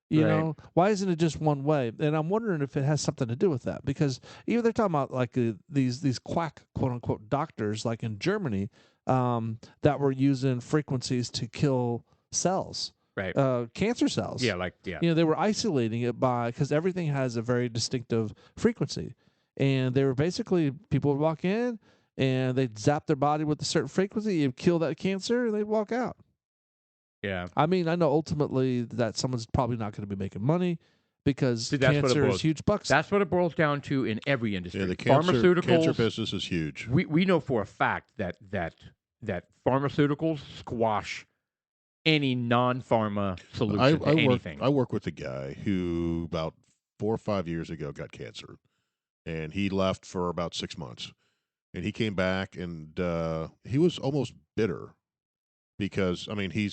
You Right. know, why isn't it just one way? And I'm wondering if it has something to do with that, because even they're talking about like these quack, quote unquote, doctors, like in Germany, that were using frequencies to kill cells, Right. cancer cells. Yeah. They were isolating it because everything has a very distinctive frequency. And they were basically, people would walk in and they'd zap their body with a certain frequency, you'd kill that cancer, and they'd walk out. Yeah. I mean, I know ultimately that someone's probably not going to be making money because See, that's what it cancer boils- is huge bucks. That's what it boils down to in every industry. Yeah, the cancer Pharmaceuticals. business is huge. We know for a fact that pharmaceuticals squash any non-pharma solution to anything. I work with a guy who about 4 or 5 years ago got cancer, and he left for about 6 months, and he came back, and he was almost bitter because I mean he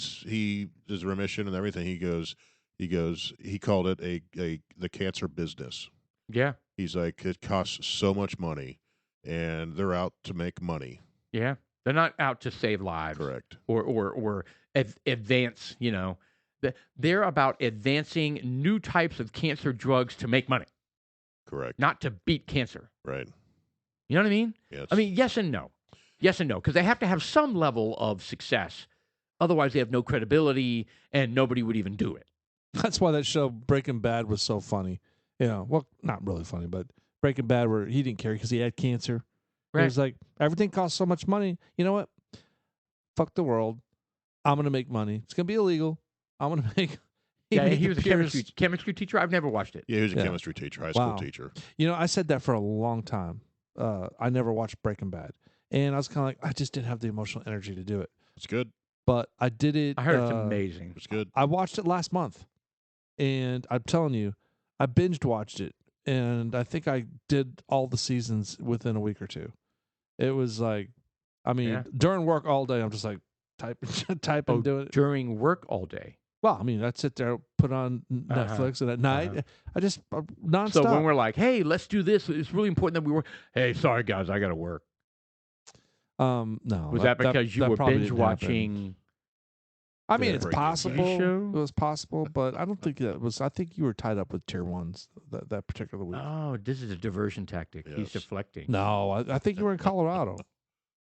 is remission and everything. He called it the cancer business. Yeah. He's like, it costs so much money, and they're out to make money. Yeah. They're not out to save lives. Correct. Or advance, They're about advancing new types of cancer drugs to make money, Correct. not to beat cancer. Right. You know what I mean? Yes. I mean, yes and no. Yes and no, because they have to have some level of success. Otherwise, they have no credibility, and nobody would even do it. That's why that show Breaking Bad was so funny. Well, not really funny, but Breaking Bad, where he didn't care because he had cancer. It Right. was like, everything costs so much money. You know what? Fuck the world. I'm going to make money. It's going to be illegal. I'm going to make... Yeah, made he the was a purest- chemistry teacher. I've never watched it. Yeah, he was a Yeah. chemistry teacher, high Wow. school teacher. I said that for a long time. I never watched Breaking Bad. And I was kind of like, I just didn't have the emotional energy to do it. It's good. But I did it. I heard it's amazing. It's good. I watched it last month. And I'm telling you, I binged watched it. And I think I did all the seasons within a week or two. It was like, I mean, Yeah. during work all day, I'm just like typing, doing it. During work all day. Well, I mean, I'd sit there, put on Netflix, and at night, I just nonstop. So when we're like, hey, let's do this, it's really important that we work. Hey, sorry, guys, I got to work. no. Was that because you were probably binge didn't happen. watching? I mean, the it's Breaking Bad possible. show? It was possible, but I don't think that was. I think you were tied up with tier ones that particular week. Oh, this is a diversion tactic. He's Yes. deflecting. No, I think you were in Colorado.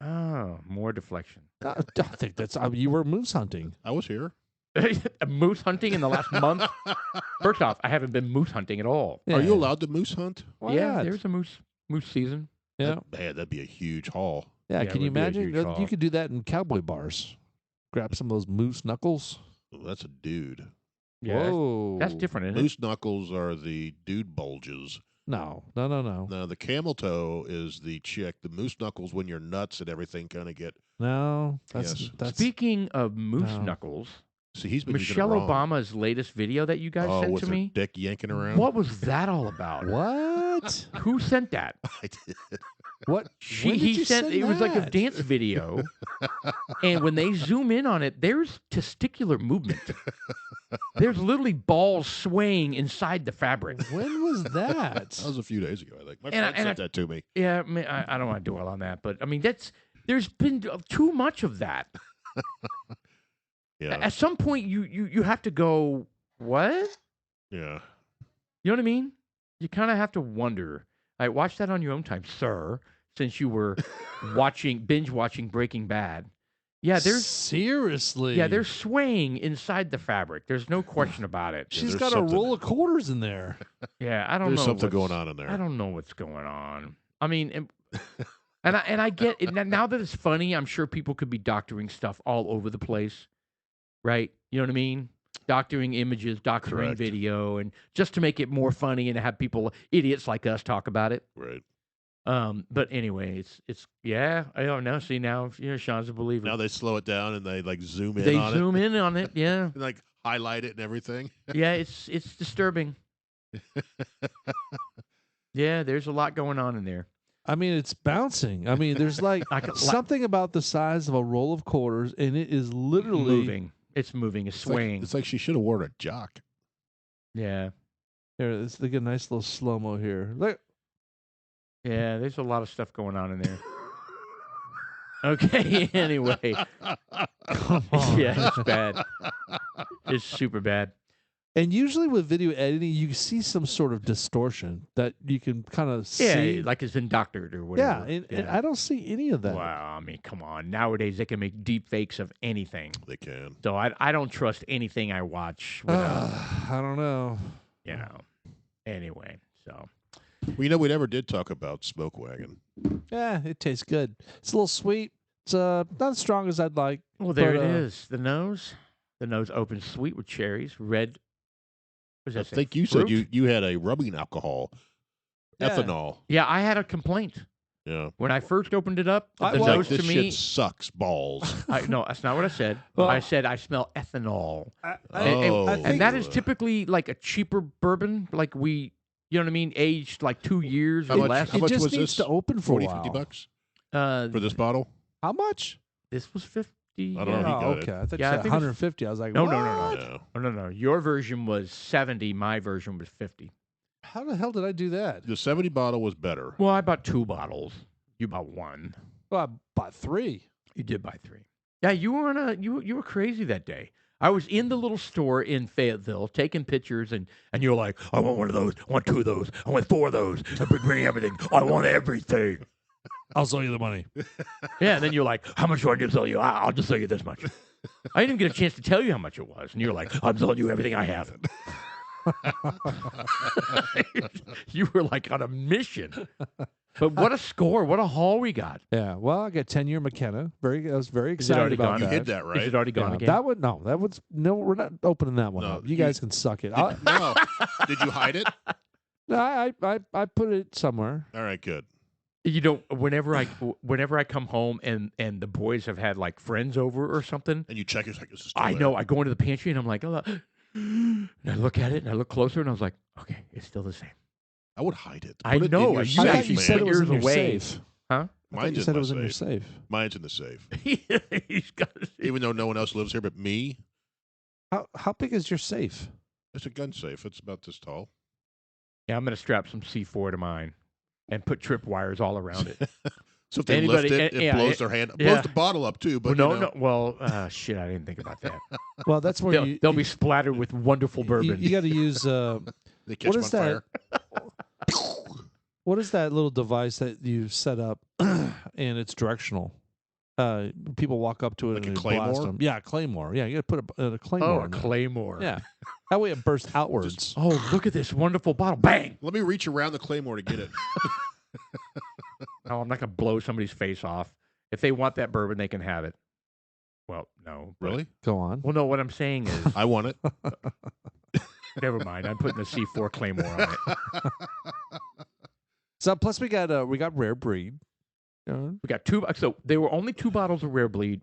Oh, more deflection. I think that's you were moose hunting. I was here. Moose hunting in the last month? First off, I haven't been moose hunting at all. Yeah. Are you allowed to moose hunt? Why yeah, not? there's a moose season. Yeah, Man, that'd be a huge haul. yeah. Yeah, Can it you would be a imagine? huge You haul. could do that in cowboy bars. Grab some of those moose knuckles. Oh, that's a dude. Yeah, that's- Whoa, that's different, isn't it? Moose knuckles are the dude bulges. No. Now, the camel toe is the chick. The moose knuckles, when you're nuts and everything kind of get... No, that's Yes. that's Speaking of moose No. knuckles, See, he's been using it Michelle wrong. Obama's latest video that you guys Oh, sent with to her me. dick yanking around? What was that all about? what? Who sent that? I did. What? When did He you sent send it was like a that? dance video, and when they zoom in on it, there's testicular movement. There's literally balls swaying inside the fabric. When was that? That was a few days ago, I think. My And I- friend and sent that to me. Yeah, I, mean, I don't want to dwell on that, but I mean there's been too much of that. Yeah, At some point, you have to go, what? yeah. You know what I mean? You kind of have to wonder. I watch that on your own time, sir. Since you were binge watching Breaking Bad. Yeah, seriously. they're swaying inside the fabric. There's no question about it. She's there's got something- a roll of quarters in there. Yeah, I don't There's know. something what's- going on in there. I don't know what's going on. I mean, And I get it. Now that it's funny, I'm sure people could be doctoring stuff all over the place, right? You know what I mean? Doctoring images, doctoring Correct. video, and just to make it more funny and to have people, idiots like us, talk about it. Right. But anyway, it's yeah. I don't know. See now, Sean's a believer. Now they slow it down and they like zoom in They on zoom it. in on it. Yeah, And like highlight it and everything. yeah. It's disturbing. Yeah, there's a lot going on in there. I mean, it's bouncing. I mean, there's like something about the size of a roll of quarters, and it is literally moving. It's moving. It's swaying. It's like she should have worn a jock. Yeah, Here, let's get a nice little slow mo here. Look, yeah. There's a lot of stuff going on in there. Okay. Anyway, come on. yeah, it's bad. It's super bad. And usually with video editing, you see some sort of distortion that you can kind of see. Yeah, like it's been doctored or Yeah, whatever. and I don't see any of that. Wow, I mean, come on. Nowadays, they can make deep fakes of anything. They can. So I don't trust anything I watch. Without, I don't know. you know. Anyway, so Well, we never did talk about Smoke Wagon. Yeah, it tastes good. It's a little sweet. It's not as strong as I'd like. well, there But, it is. The nose opens sweet with cherries, red. What does I that say? think you said Fruit? you had a rubbing alcohol, Yeah. ethanol. Yeah, I had a complaint Yeah. when I first opened it up. I- The well, nose this to me. shit sucks balls. No, that's not what I said. Well- I said I smell ethanol. Oh. And that is typically like a cheaper bourbon, like you know what I mean, aged like 2 years How or much- less. how It much just was needs this? to open for 40, a while. 50 bucks Uh, for this bottle? How much? this was 50. I don't know. yeah. He got it. Okay. I thought Yeah, I you said think it was- 150. I was like, No, what? no, no, no. Yeah. Oh, no. Your version was 70. My version was 50. How the hell did I do that? The 70 bottle was better. Well, I bought 2 bottles. You bought 1. Well, I bought 3. You did buy 3. Yeah, you were on you were crazy that day. I was in the little store in Fayetteville taking pictures, and you were like, I want 1 of those, I want 2 of those, I want 4 of those, bring me everything, I want everything. I'll sell you the money. Yeah, and then you're like, how much do I just sell you? I'll just sell you this much. I didn't even get a chance to tell you how much it was, and you're like, I'm selling you everything I have. You were like on a mission. But what a score! What a haul we got! Yeah. Well, I got 10-year McKenna. I was very Is it already excited about gone? You that. hid that, Is right? it already gone Yeah, again? that would no. We're not opening that one No, up. You guys can suck it. No. Did you hide it? I put it somewhere. All right, good. You know, whenever I come home and the boys have had like friends over or something, And you check it's like this is still I there. know I go into the pantry and I'm like, oh, and I look at it and I look closer and I was like, okay, it's still the same. I would hide it. I Put it in know, your you safe, I thought actually you man. said it was in years your away. safe. Huh? I thought Mine's you in said my it was in your safe. safe. Mine's in the safe. He's got Even though no one else lives here but me, How big is your safe? it's a gun safe. It's about this tall. Yeah, I'm gonna strap some C4 to mine and put trip wires all around it. So if they Anybody- lift it, it yeah, blows it- their hand. yeah. Blows the bottle up too. But Well, you know, Well, shit, I didn't think about that. Well, that's where They'll be splattered with wonderful bourbon. You got to use they catch what them is on that? fire. What is that little device that you set up and it's directional? People walk up to it Like and a they blast claymore? them. Yeah, a claymore. Yeah, you got to put a claymore. oh, a in there. claymore. Yeah, that way it bursts outwards. Oh, look at this wonderful bottle! Bang! Let me reach around the claymore to get it. Oh, I'm not gonna blow somebody's face off. If they want that bourbon, they can have it. Well, no. but- Really? Go on. Well, no. What I'm saying is, I want it. never mind. I'm putting the C4 claymore on it. So plus we got rare breed. We got 2. So there were only 2 bottles of rare breed.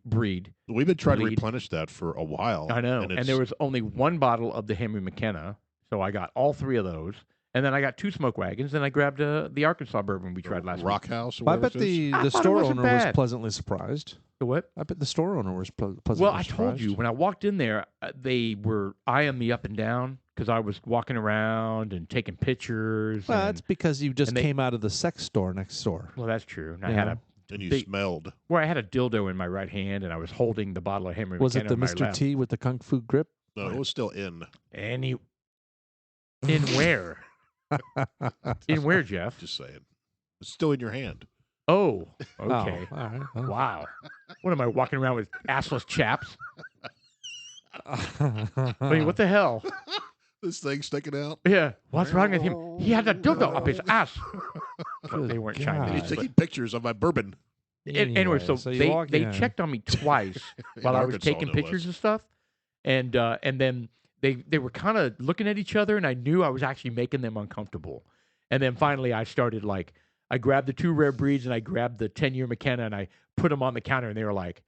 We've been trying to Bleed. replenish that for a while. I know, And, and it's- there was only 1 bottle of the Henry McKenna. So I got all 3 of those, and then I got 2 smoke wagons, and I grabbed the Arkansas bourbon we tried last Rock House. Or Well, I whatever bet it is. the I thought it store wasn't owner was bad. pleasantly surprised. week. The what? I bet the store owner was pleasantly Well, I surprised. told you when I walked in there, they were eyeing me up and down because I was walking around and taking pictures. Well, and, that's because you just and they- came out of the sex store next door. well, that's true. And I Yeah. had And you they- smelled. I had a dildo in my right hand, and I was holding the bottle of Henry Was it McKenna the in my Mr. left. T with the kung fu grip? No, it was still in. In where? In where, Jeff? Just saying. It's still in your hand. Oh, okay. Oh, all right. Well. Wow. What am I walking around with assless chaps? I mean, what the hell? This thing sticking out. Yeah. What's wrong with him? He had a dildo up his ass. Well, they weren't chiming He's in. God. taking pictures of my bourbon. Anyway, so you they walk they in. checked on me twice In while I was Arkansas, taking no pictures less. and stuff, and then they were kind of looking at each other, and I knew I was actually making them uncomfortable. And then finally, I started I grabbed the 2 rare breeds and I grabbed the 10-year McKenna and I put them on the counter, and they were like,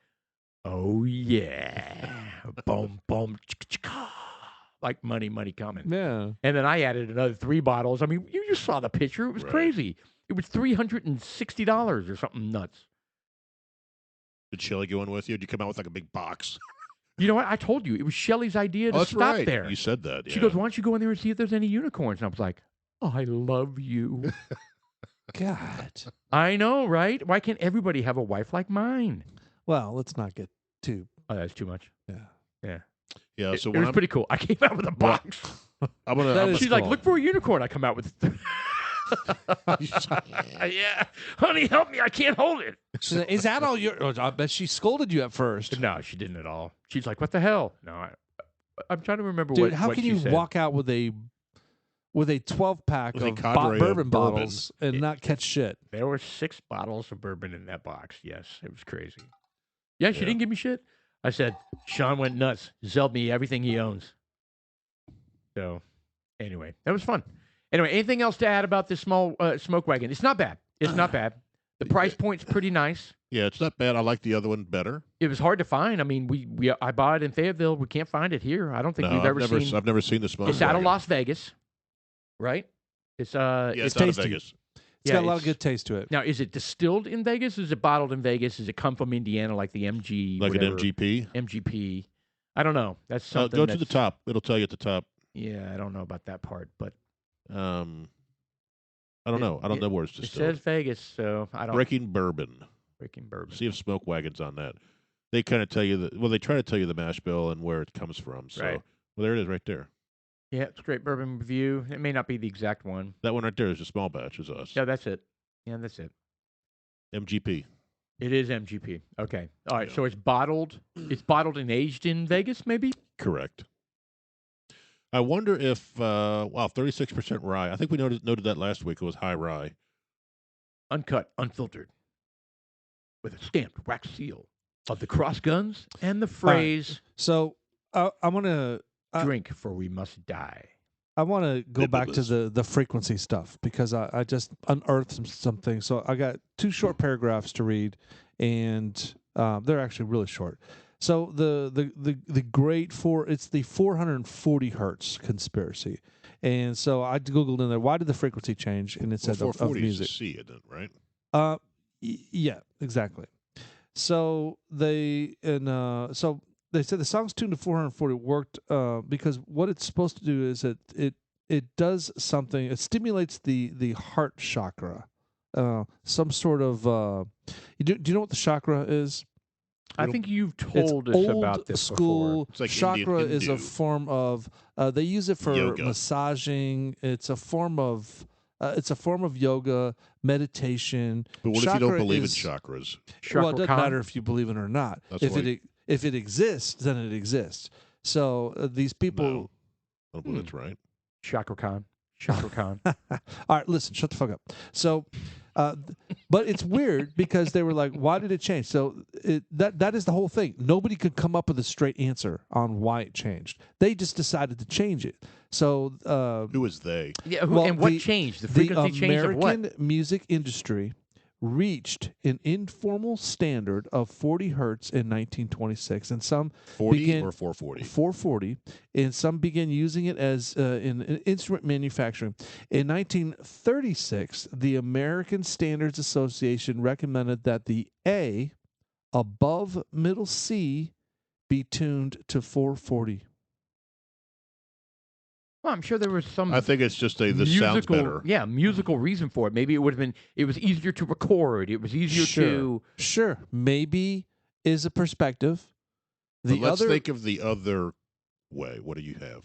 "Oh yeah, boom boom, chicka-chicka," like money coming. Yeah. And then I added another 3 bottles. I mean, you just saw the picture; it was Right. crazy. It was $360 or something nuts. Did Shelly go in with you? Did you come out with like a big box? You know what? I told you it was Shelly's idea to Oh, that's stop right. there. You said that. She goes, "Why don't you go in there and see if there's any unicorns?" And I was like, "I love you." God. I know, right? Why can't everybody have a wife like mine? Well, let's not get too. Oh, that's too much. Yeah. Yeah. It So it when was pretty cool. I came out with a Well, box. I'm gonna. That I'm is She's like, cool. "Look for a unicorn." I come out with. Yeah, honey, help me! I can't hold it. She said, "Is that all your?" Oh, I bet she scolded you at first. No, she didn't at all. She's like, "What the hell?" No, I'm trying to remember Dude, what. how what can she you said. walk out with a 12-pack With a of cadre of bourbon bourbon. bottles and not catch shit? There were 6 bottles of bourbon in that box. Yes, it was crazy. Yeah, she Yeah. didn't give me shit. I said, Sean went nuts. Zelled me everything he owns. So, anyway, that was fun. Anyway, anything else to add about this small smoke wagon? It's not bad. It's not bad. The price point's pretty nice. Yeah, it's not bad. I like the other one better. It was hard to find. I mean, I bought it in Fayetteville. We can't find it here. I don't think No, we've ever seen. I've never seen the smoke. It's out of wagon. Las Vegas, right? It's Yeah, It's it's out of tasty. Vegas. It's got a lot of good taste to it. Now, is it distilled in Vegas? Is it bottled in Vegas? Does it come from Indiana, like the MG? Like whatever, an MGP. MGP. I don't know. That's something. Go to the that's- top. It'll tell you at the top. Yeah, I don't know about that part, but I don't know. I don't know where it's it distilled. says Vegas, so I don't. Breaking Bourbon. Breaking bourbon. See if Smoke Wagon's on that. They kind of tell you they try to tell you the mash bill and where it comes from. So, Right. well, there it is, right there. Yeah, straight bourbon review. It may not be the exact one. That one right there is a small batch. Is us. Yeah, that's it. Yeah, that's it. MGP. It is MGP. Okay. All right. Yeah. So it's bottled. It's bottled and aged in Vegas, maybe. Correct. I wonder if 36% rye. I think we noted that last week. It was high rye. Uncut, unfiltered, with a stamped wax seal of the cross guns and the phrase So I'm gonna "Drink, for we must die." I want to go back to Bibulous. the frequency stuff because I just unearthed some things. So I got 2 short paragraphs to read, and they're actually really short. So the great it's the 440 hertz conspiracy, and so I googled in there, why did the frequency change, and it said of 440 is music. a C, isn't it? Right. Yeah, exactly. So they said the song's tuned to 440 worked because what it's supposed to do is it does something. It stimulates the heart chakra, some sort of. Do you know what the chakra is? I think you've It's told us old about this school. It's like Chakra Indian is a Hindu. form of. They use it for Yoga. massaging. It's a form of. Yoga, meditation. But what if you don't Chakra believe is- in chakras? Well, it doesn't Chakra matter if you believe it or not. That's If why- if it exists, then it exists. So these people. No. I don't believe that's right. Chakra Khan. Chakra Khan. All right, listen, shut the fuck up. So, but it's weird because they were like, "Why did it change?" So that is the whole thing. Nobody could come up with a straight answer on why it changed. They just decided to change it. So, Who is they? Yeah. Well, and what the- changed? The the frequency change of what? American music industry reached an informal standard of 40 hertz in 1926, and some 40 begin- or 440? 440, and some began using it as in instrument manufacturing. In 1936, the American Standards Association recommended that the A above middle C be tuned to 440. Well, I'm sure there was some. I think it's just this musical, sounds better. Yeah, musical reason for it. Maybe it would have been. It was easier to record. It was easier to. Sure, maybe is a perspective. But The let's other think of the other way. What do you have?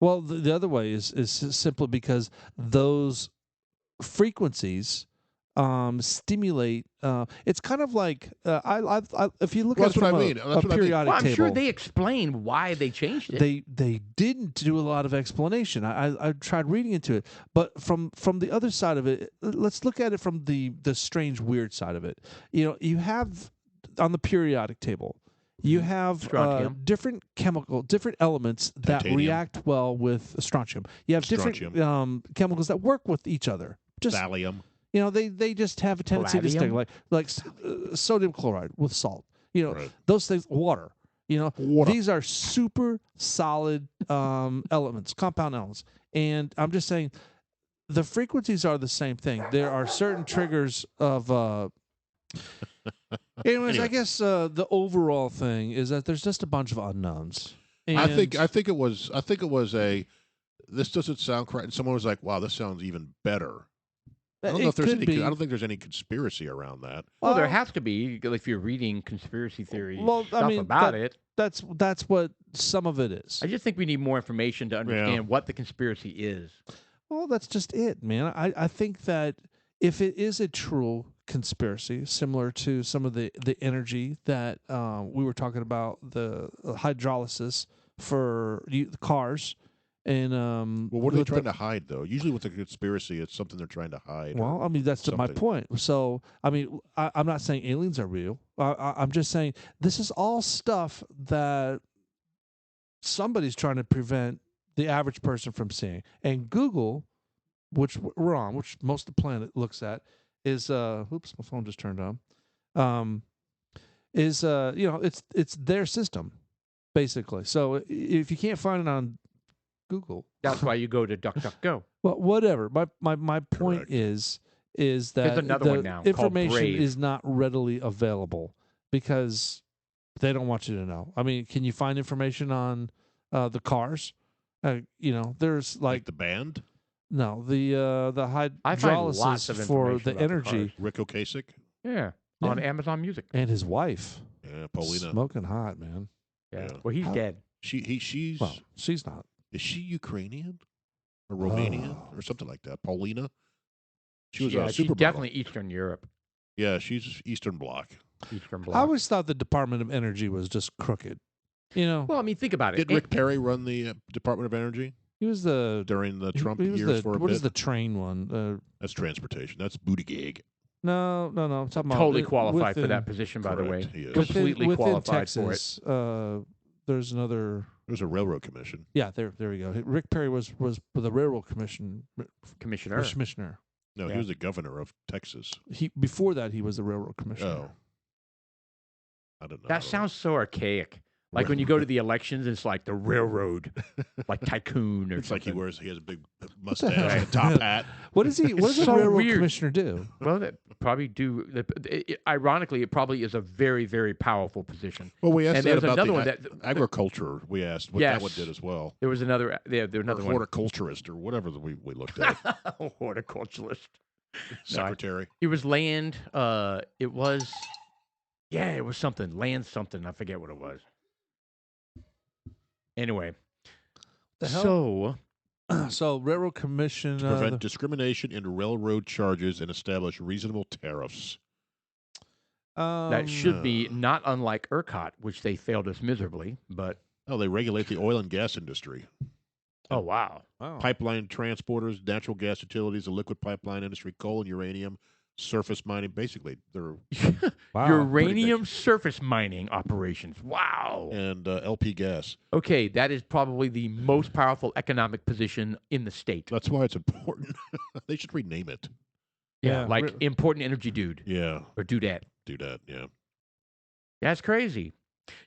Well, the other way is simply because those frequencies stimulate. It's kind of like if you look Well, at that's it what from I mean. a That's what I mean. periodic Well, I'm table, sure they explain why they changed it. they didn't do a lot of explanation. I tried reading into it, but from the other side of it, let's look at it from the strange weird side of it. You have on the periodic table, you have Strontium. different different elements that Titanium. react well with strontium. You have different chemicals that work with each other. Just Thallium. they just have a tendency to stick, Palladium? like sodium chloride with salt. Right. Those things, water. Water. These are super solid elements, compound elements. And I'm just saying the frequencies are the same thing. There are certain triggers of anyways, I Anyway. guess the overall thing is that there's just a bunch of unknowns. I think And- it was a. This doesn't sound correct. And someone was like, "Wow, this sounds even better." I don't know it if there's could any. be. I don't think there's any conspiracy around that. Well, there has to be if you're reading conspiracy theory stuff about it. That's what some of it is. I just think we need more information to understand what the conspiracy is. Well, that's just it, man. I think that if it is a true conspiracy, similar to some of the energy that we were talking about, the hydrolysis for the cars, and Well, what are they trying to hide, though? Usually, with a conspiracy, it's something they're trying to hide. Well, I mean, that's my something. point. So, I mean, I'm not saying aliens are real. I'm just saying this is all stuff that somebody's trying to prevent the average person from seeing. And Google, which we're on, which most of the planet looks at, is oops, my phone just turned on. Is it's their system, basically. So if you can't find it on Google, That's why you go to DuckDuckGo. well, whatever. My point Correct. is that There's another the one now called information Brave. is not readily available because they don't want you to know. I mean, can you find information on the cars? There's Like the band, no the I find lots hydrolysis of for information the about the energy cars. Rick Ocasek, Yeah, Yeah. on Amazon Music. and his wife yeah, Paulina. smoking hot, man. Yeah. Yeah. Well, he's dead. She's Well, she's not. is she Ukrainian or Romanian Oh. or something like that? Paulina. She was Yeah, a she's supermodel. definitely Eastern Europe. Yeah, she's Eastern Bloc. Eastern I Bloc. always thought the Department of Energy was just crooked. Well, I mean, think about it. Did Rick Perry run the Department of Energy He was the during the Trump he was years the, for a what bit? is the train one? That's transportation. That's Buttigieg. No. I'm talking about Totally qualified for within- that position, by the way. Correct, he is. Completely within qualified for it. Texas, there's another. There's a railroad commission. Yeah, there we go. Rick Perry was the railroad Commissioner. commissioner. No, Yeah. he was the governor of Texas. Before that he was the railroad commissioner. Oh, I don't know. That sounds so archaic. Like when you go to the elections, it's like the railroad, like tycoon or It's like something. he has a big the mustache hell? and a top hat. What does he? What does It's the so railroad weird. commissioner do? Well, that probably do. Ironically, it probably is a very, very powerful position. Well, we asked And that there's about another the one that agriculture. We asked what that one Yes. did as well. there was another. Yeah, there was Or another one. horticulturist or whatever that we looked at. Horticulturalist. Secretary. It was land. It was. Yeah, it was something. Land something. I forget what it was. Anyway, The hell? so So railroad commission. To prevent discrimination in railroad charges and establish reasonable tariffs. that should be not unlike ERCOT, which they failed us miserably. But Oh, they regulate the oil and gas industry. oh wow, Wow. Pipeline transporters, natural gas utilities, the liquid pipeline industry, coal and uranium, surface mining. Basically, they're Wow. uranium surface mining operations. Wow. and LP gas. Okay, that is probably the most powerful economic position in the state. That's why it's important. They should rename it. Yeah, like re- important energy dude Yeah, or dudette. do that. Yeah. That's crazy.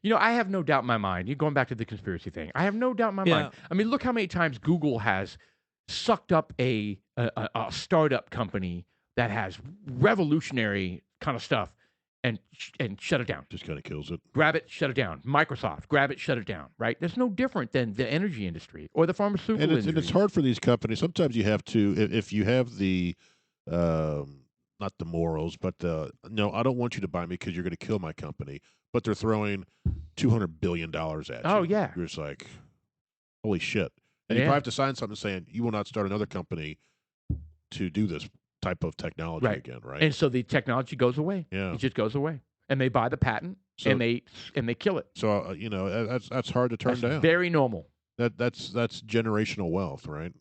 I have no doubt in my mind. You're going back to the conspiracy thing. I have no doubt in my Yeah. mind. I mean, look how many times Google has sucked up a startup company that has revolutionary kind of stuff and shut it down. Just kind of kills it. Grab it, shut it down. Microsoft, grab it, shut it down. Right? That's no different than the energy industry or the pharmaceutical And industry. it's hard for these companies. Sometimes you have to, if you have the, not the morals, but no, I don't want you to buy me because you're going to kill my company. But they're throwing $200 billion at you. Oh, yeah. You're just like, holy shit. And you Yeah. probably have to sign something saying you will not start another company to do this type of technology Right. again, right? And so the technology goes away. Yeah. It just goes away. And they buy the patent So- and they kill it. So that's hard to turn That's down. very normal. That's generational wealth, right?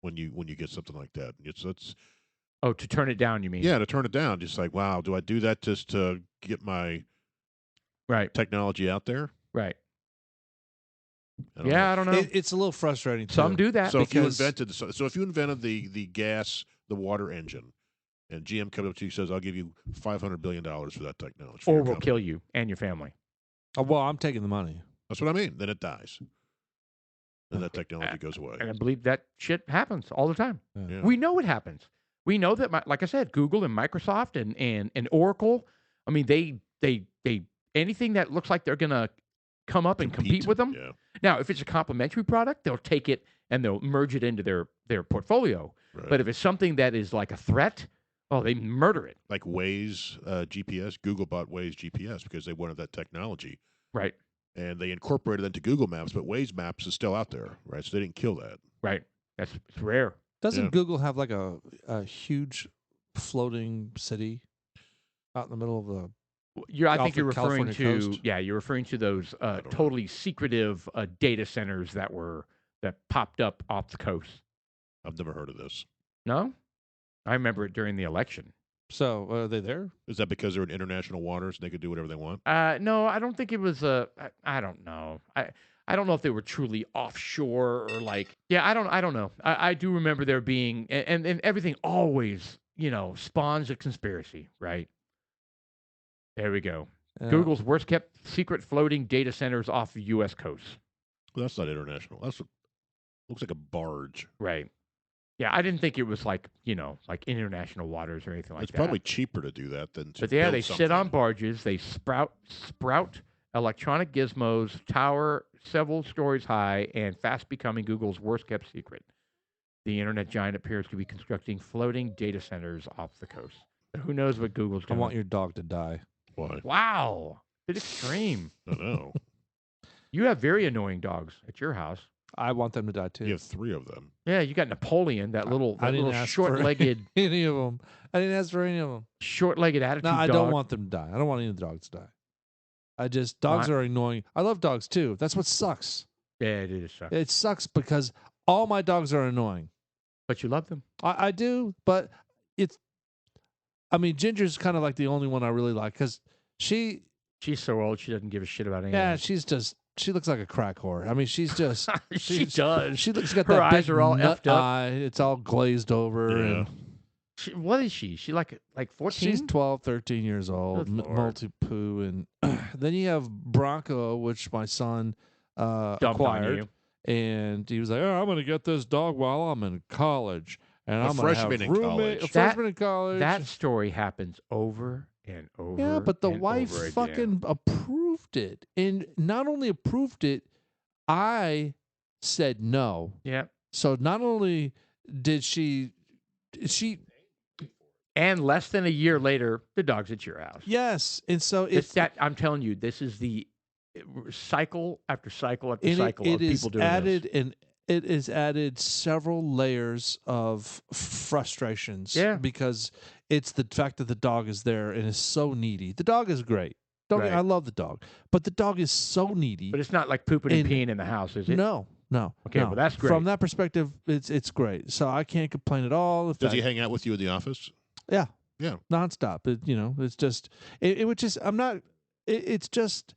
When you get something like that, it's Oh, to turn it down, you mean? yeah, to turn it down. Just like, wow, do I do that just to get my Right. technology out there? Right. I don't know. I don't know. It's a little frustrating. Some too. do that. So if you because- invented if you invented the gas, the water engine, and GM comes up to you and says, "I'll give you $500 billion for that technology," for Or your will company. kill you and your family. Well, I'm taking the money. That's what I mean. Then it dies. Then that technology goes away. And I believe that shit happens all the time. Yeah. We know it happens. We know that, like I said, Google and Microsoft and Oracle. I mean, they anything that looks like they're gonna come up and compete with them. Yeah. Now, if it's a complementary product, they'll take it and they'll merge it into their portfolio. Right. But if it's something that is like a threat, oh, they murder it. Like Waze GPS, Google bought Waze GPS because they wanted that technology, Right. and they incorporated it into Google Maps. But Waze Maps is still out there, right? So they didn't kill that. Right. It's rare. Doesn't Yeah. Google have like a huge floating city out in the middle of the? I think you're Off the referring California to coast? you're referring to those don't know. totally secretive data centers that popped up off the coast. I've never heard of this. No, I remember it during the election. So are they there? Is that because they're in international waters and they could do whatever they want? No, I don't think it was I don't know. I don't know if they were truly offshore or like. Yeah, I don't know. I do remember there being and everything always spawns a conspiracy, right? There we go. Google's worst kept secret floating data centers off the U.S. coast. Well, that's not international. Looks like a barge. Right. Yeah, I didn't think it was like like international waters or anything like It's that. probably cheaper to do that than to. But yeah, build they something. sit on barges. They sprout electronic gizmos, tower several stories high, and fast becoming Google's worst kept secret. The internet giant appears to be constructing floating data centers off the coast. Who knows what Google's I doing? want your dog to die. Why? Wow, bit extreme. I know. You have very annoying dogs at your house. I want them to die too. You have 3 of them. Yeah, you got Napoleon, that little ask for short-legged any of them. I didn't ask for any of them. short-legged attitude No, I dog. don't want them to die. I don't want any of the dogs to die. Dogs are annoying. I love dogs too. That's what sucks. Yeah, it is. It sucks because all my dogs are annoying. But you love them. I do, but Ginger's kind of like the only one I really like because she's so old she doesn't give a shit about anything. yeah, she looks like a crack whore. I mean, she's just she does. She looks got Her that eyes big are all nut effed up. eye. It's all glazed over. Yeah. And What is she? She like 14? she's 12, 13 years old, Good Lord. multi-poo. And then you have Bronco, which my son Dumped on acquired. you. And he was like, "Oh, I'm going to get this dog while I'm in college, and A I'm going to have freshman in college. a freshman in college." That story happens over and over. Yeah, but the and wife over again. fucking approved it, and not only approved it, I said no. Yeah. So not only did she, And less than a year later, the dog's at your house. yes, and so It's it's that I'm telling you, this is the cycle after cycle after and cycle it of is people doing added this. and it is added several layers of frustrations. Yeah. Because it's the fact that the dog is there and is so needy. The dog is great. Right. I love the dog, but the dog is so needy. But it's not like pooping and And- peeing in the house, is it? No. Okay, no. well, that's great. From that perspective, it's great. So I can't complain at all. The Does he fact- hang out with you in the office? Yeah. Yeah. Nonstop. It's just it would just I'm not it's just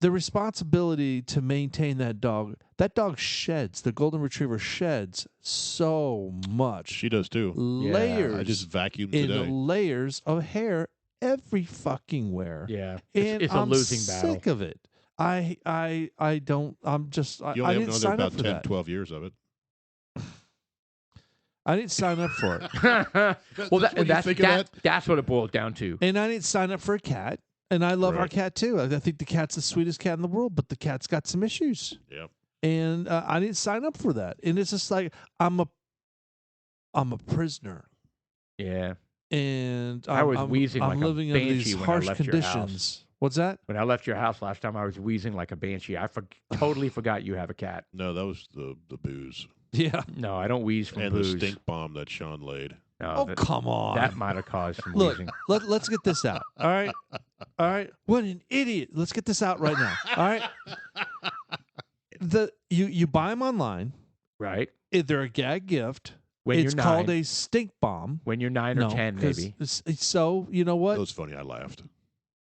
the responsibility to maintain that dog. That dog sheds. The golden retriever sheds so much. She does too. Layers I just vacuumed in today. layers of hair every fucking where. Yeah. And It's a I'm losing battle. sick of it. I don't I'm just You I only have didn't another sign up about for 10, that. 12 years of it. I didn't sign up for it. Well, That's what you think of that? that's what it boils down to. And I didn't sign up for a cat. And I love our Right. cat too. I think the cat's the sweetest cat in the world, but the cat's got some issues. Yep. And I didn't sign up for that. And it's just like I'm a prisoner, Yeah. and I was I'm, wheezing I'm like a living under banshee these when I harsh left your house. conditions. What's that? When I left your house last time, I was wheezing like a banshee. I totally forgot you have a cat. No, that was the booze Yeah. No, I don't wheeze from and booze. the stink bomb that Sean laid. No, Oh, come on. that might have caused some Look, wheezing. let's get this out. All right. All right. What an idiot. Let's get this out right now. All right. You buy them online. Right. They're a gag gift. When It's you're called 9. a stink bomb. When you're 9 or No, 10, 'cause maybe. So you know That what? was funny. I laughed.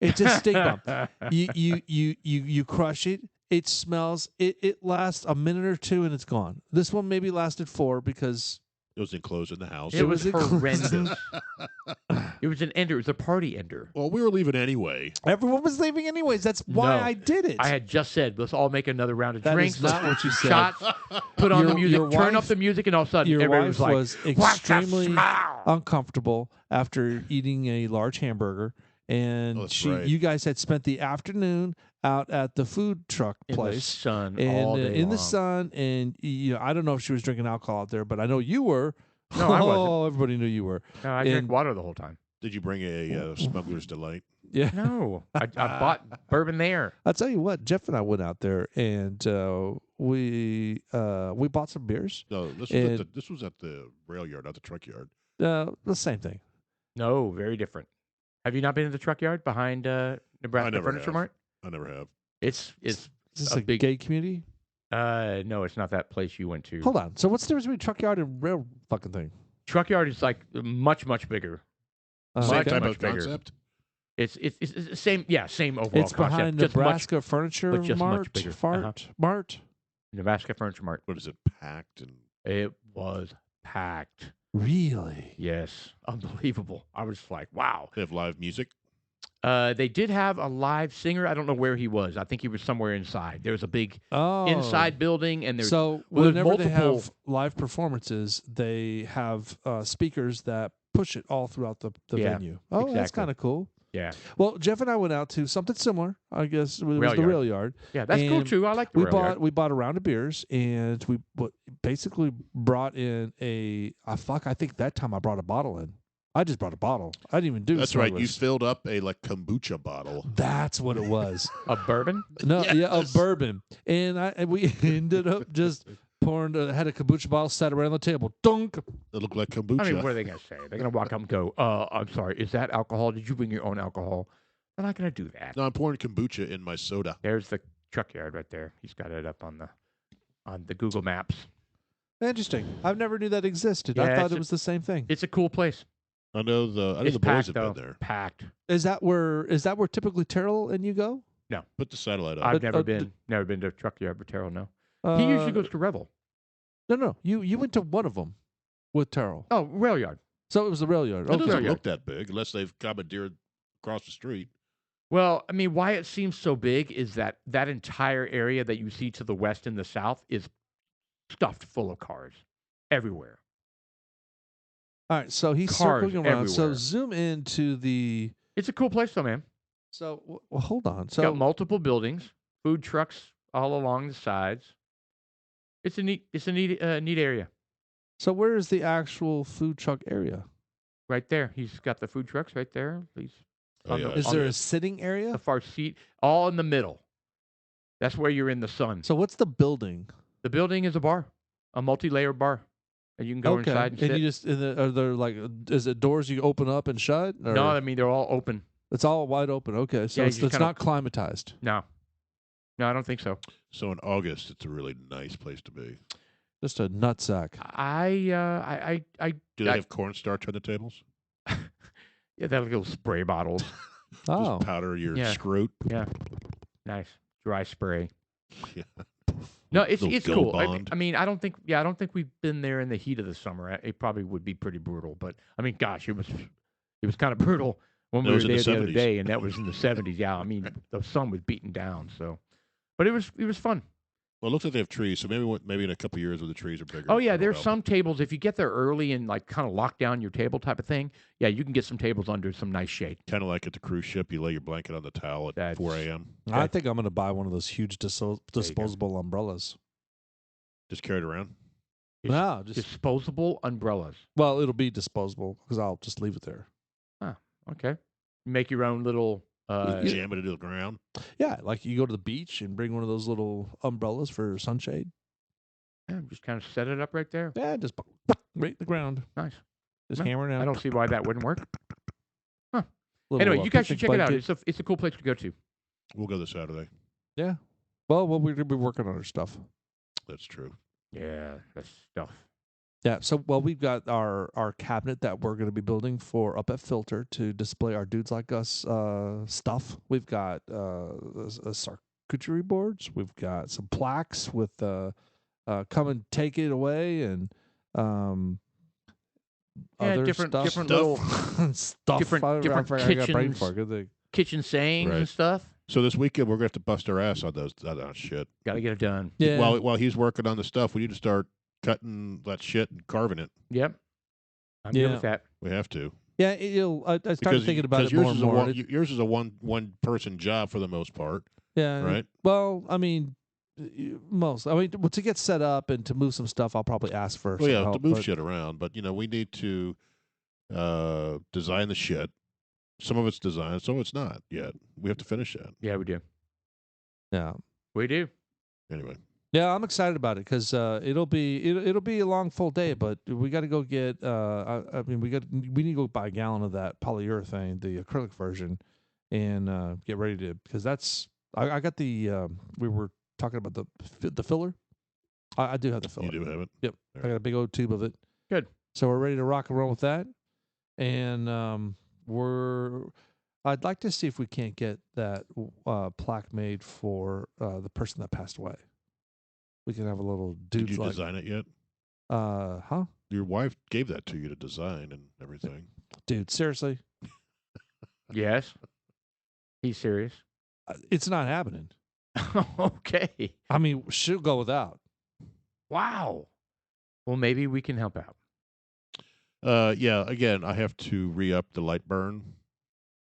It's a stink bomb. You crush it. It smells. It lasts a minute or two and it's gone. This one maybe lasted 4 because It was enclosed in the house. It was was horrendous. It was an ender. It was a party ender. Well, we were leaving anyway. everyone was leaving anyways. That's why No. I did it. I had just said, let's all make another round of That drinks. is not what you said. Shots. Put on the Your- music. your Turn up wife- the music, and all of a sudden, Your everybody wife was like, was "What's that extremely smell?" uncomfortable after eating a large hamburger, and Oh, that's right. you guys had spent the afternoon out at the food truck In the place sun and all day in the long. sun, and I don't know if she was drinking alcohol out there, but I know you were. No, I wasn't. Oh, everybody knew you were. No, I drank and- water the whole time. Did you bring a smuggler's delight? Yeah. No, I bought bourbon there. I'll tell you what, Jeff and I went out there and we bought some beers. No, this was, And- this was at the rail yard, not the truck yard. The same thing. No, very different. Have you not been to the truck yard behind Nebraska never Furniture have. Mart? I never have. It's Is this a a big- gay community? no, it's not that place you went to. Hold on. So what's the difference between truck yard and rail fucking thing? Truck yard is like much bigger. Same Much, type much of bigger. concept. It's the same same overall It's concept. behind just Nebraska Furniture but just much Mart. bigger. Mart. Nebraska Furniture Mart. What is it? Packed and It was packed. Really? Yes, unbelievable. I was like, wow. they have live music. They did have a live singer. I don't know where he was. I think he was somewhere inside. There was a big Oh. inside building, and there's So well, there's whenever they multiple- have live performances, they have speakers that push it all throughout the Yeah, venue. Oh, that's exactly. kind of cool. yeah, Well, Jeff and I went out to something similar. I guess it was Rail the yard. rail yard. yeah. That's cool And too. I like the rail yard. We bought a round of beers and we basically brought in I think that time I brought a bottle in. I just brought a bottle. I didn't even do. That's right. You smugglers. filled up a kombucha bottle. That's what it was. A bourbon. No, yeah, of Yes. bourbon, and we ended up just pouring. Had a kombucha bottle sat around the table. Dunk. It looked like I kombucha. mean, what are they gonna say? They're gonna walk up and go, I'm sorry. Is that alcohol? Did you bring your own alcohol?" They're not gonna do that. No, I'm pouring kombucha in my soda. There's the truck yard right there. He's got it up on the Google Maps. Interesting. I've never knew that existed. Yeah, I thought it's it a- was the same thing. It's a cool place. I know the It's boys packed have though. been there. Packed. Is that where typically Terrell and you go? Put the satellite up. I've But, never d- been to truck yard with Terrell. No, he usually goes to Revel. No. You went to one of them with Terrell. Oh, rail yard. So it was the rail yard. It Okay. doesn't yeah. look that big unless they've commandeered across the street. Well, I mean, why it seems so big is that entire area that you see to the west and the south is stuffed full of cars everywhere. All right. So he's Cars circling around. So everywhere. zoom into the. It's a cool place, though, man. So well, hold on. It's So got multiple buildings, food trucks all along the sides. It's a neat area so where is the actual food truck area? right there. He's got the food trucks right there. He's Oh, On the- yeah. Is on there the- a sitting area? the far seat, all in the middle. That's where you're in the sun. So what's the building? The building is a bar, a multi-layer bar, and you can go inside and sit. you just are there like is it doors you open up and shut? Or No, I mean they're all open. it's all wide open. Okay, so Yeah, you it's just kinda- not climatized. No, I don't think so. So in August, it's a really nice place to be. Just a nutsack. I Do they I- have cornstarch on the tables? yeah, that little spray bottles. Oh, Just powder your Yeah. scrote. Yeah, nice dry spray. Yeah. No, it's Little cool. Gold Bond. I mean, I don't think we've been there in the heat of the summer. It probably would be pretty brutal, but I mean, gosh, it was kind of brutal when That we were was in there the the other 70s. day, and that was in the 70s. Yeah, I mean, the sun was beating down. So, but it was fun. Well, it looks like they have trees, so maybe in a couple of years when the trees are bigger. Oh yeah, it'll there's help. some tables if you get there early and like kind of lock down your table type of thing. Yeah, you can get some tables under some nice shade. Kind of like at the cruise ship, you lay your blanket on the towel at That's- 4 a.m. I think I'm going to buy one of those huge disposable umbrellas. Just carry it around. Dis- No, just Disposable umbrellas. well, it'll be disposable because I'll just leave it there. Okay, make your own little. Just jam it into the ground. Yeah, like you go to the beach and bring one of those little umbrellas for sunshade. Just kind of set it up right there. Yeah, just right in the ground. Nice. Just No, hammering out. I don't see why that wouldn't work. Little, Anyway, you guys should picnic check it out. blanket. It's a cool place to go to. We'll go this Saturday. Yeah. Well, we're gonna be working on our stuff. That's true. Yeah, that's stuff. Yeah. So, we've got our cabinet that we're going to be building for up at Filter to display our Dudes Like Us stuff. We've got charcuterie boards. We've got some plaques with come and take it away and other different stuff. little stuff. different I got brain kitchens. fart. Good thing. kitchen sayings Right. and stuff. So this weekend we're gonna have to bust our ass on that shit. Got to get it done. Yeah. While he's working on the stuff, we need to start cutting that shit and carving it. Yep. I'm good with that. We have to. Yeah. I started thinking about it more and more. Yours is a one person job for the most part, Yeah. right? Well, I mean, to get set up and to move some stuff, I'll probably ask for Well, some yeah, help, to move but- shit around, but we need to design the shit. Some of it's designed, some of it's not yet. We have to finish that Yeah, we do. Yeah. We do. anyway. Yeah, I'm excited about it because it'll be a long full day, but we got to go get. We need to go buy a gallon of that polyurethane, the acrylic version, and get ready to because that's I got the. We were talking about the filler. I do have the filler. You do have it. Yep, All I got a big old tube of it. Good. So we're ready to rock and roll with that, and I'd like to see if we can't get that plaque made for the person that passed away. We can have a little Did dude you like, design it yet? huh? Your wife gave that to you to design and everything. Dude, seriously, Yes. He's serious. it's not happening. Okay. I mean, she'll go without. Wow. Well, maybe we can help out. Yeah. Again, I have to re-up the light burn.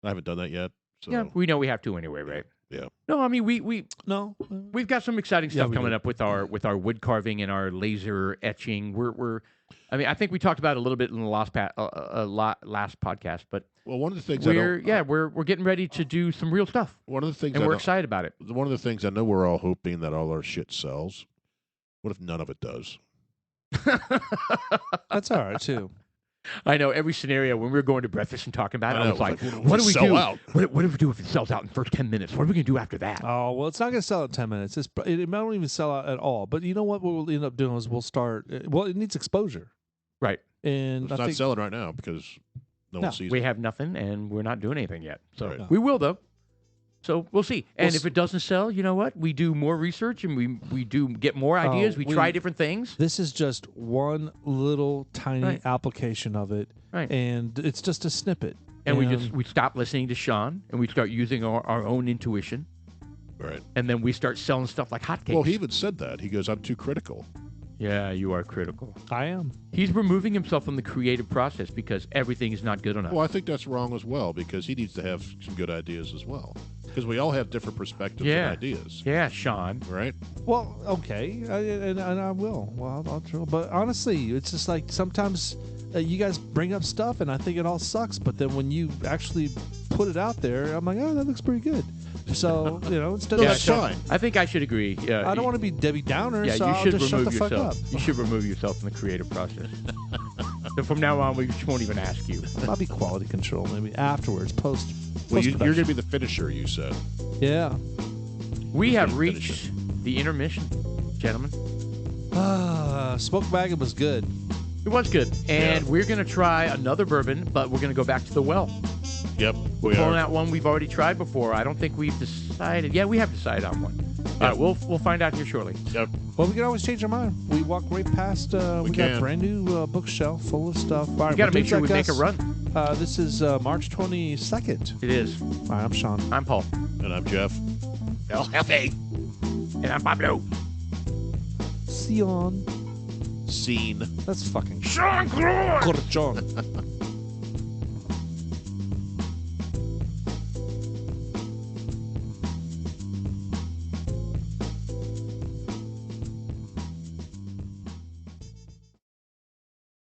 I haven't done that yet. So Yeah, we know we have to anyway, right? Yeah. No, I mean we've got some exciting Yeah, stuff we coming do. up with our wood carving and our laser etching. I think we talked about it a little bit in the last podcast, but well, one of the things we're getting ready to do some real stuff, one of the things and I we're don't- excited about it. one of the things I know we're all hoping that all our shit sells. What if none of it does? That's all right too. I know every scenario when we were going to breakfast and talking about it, I I know, was like, what what if do we sell do? out? What do we do if it sells out in the first 10 minutes? What are we going to do after that? Oh well, it's not going to sell in 10 minutes. It might not even sell out at all. But you know what we'll end up doing is we'll start. Well, it needs exposure, Right. and It's I not think selling right now because no No, one sees We it. have nothing, and we're not doing anything yet. So Right. we will, though. So we'll see. And We'll if it doesn't sell, you know what? We do more research, and we do get more ideas. We we- try different things. this is just one little tiny Right. application of it, Right. and it's just a snippet. And we stop listening to Sean, and we start using our own intuition, Right. and then we start selling stuff like hotcakes. Well, he even said that. He goes, "I'm too critical." Yeah, you are critical. I am. He's removing himself from the creative process because everything is not good enough. Well, I think that's wrong as well because he needs to have some good ideas as well. Because we all have different perspectives Yeah. and ideas, Yeah, Sean. right? Well, okay, and I will. Well, I'll try. But honestly, it's just like sometimes you guys bring up stuff, and I think it all sucks. But then when you actually put it out there, I'm like, oh, that looks pretty good. So instead No, of that's fine. I think I should agree. Yeah, I don't want to be Debbie Downer, Yeah, so you I'll should just shut remove the fuck yourself. up. You should remove yourself from the creative process. So from now on, we just won't even ask you. I'll be quality control maybe afterwards, post. Well, you're going to post-production. be the finisher, you said. Yeah. We have gonna finish reached the intermission, gentlemen. Smoked wagon was good. It was good, and Yeah. we're going to try another bourbon, but we're going to go back to the well. Yep, We're we pulling are. out one we've already tried before. I don't think we've decided. Yeah, we have decided on one. All right, we'll find out here shortly. Yep. Well, we can always change our mind. We walk right past. We got a can. brand new bookshelf full of stuff. All right, We got to but make sure we dudes like make a us, run. This is March 22nd. It is. All right, I'm Sean. I'm Paul. And I'm Jeff. And I'm Pablo. See you on. Scene. That's fucking Sean Claude! Corchon.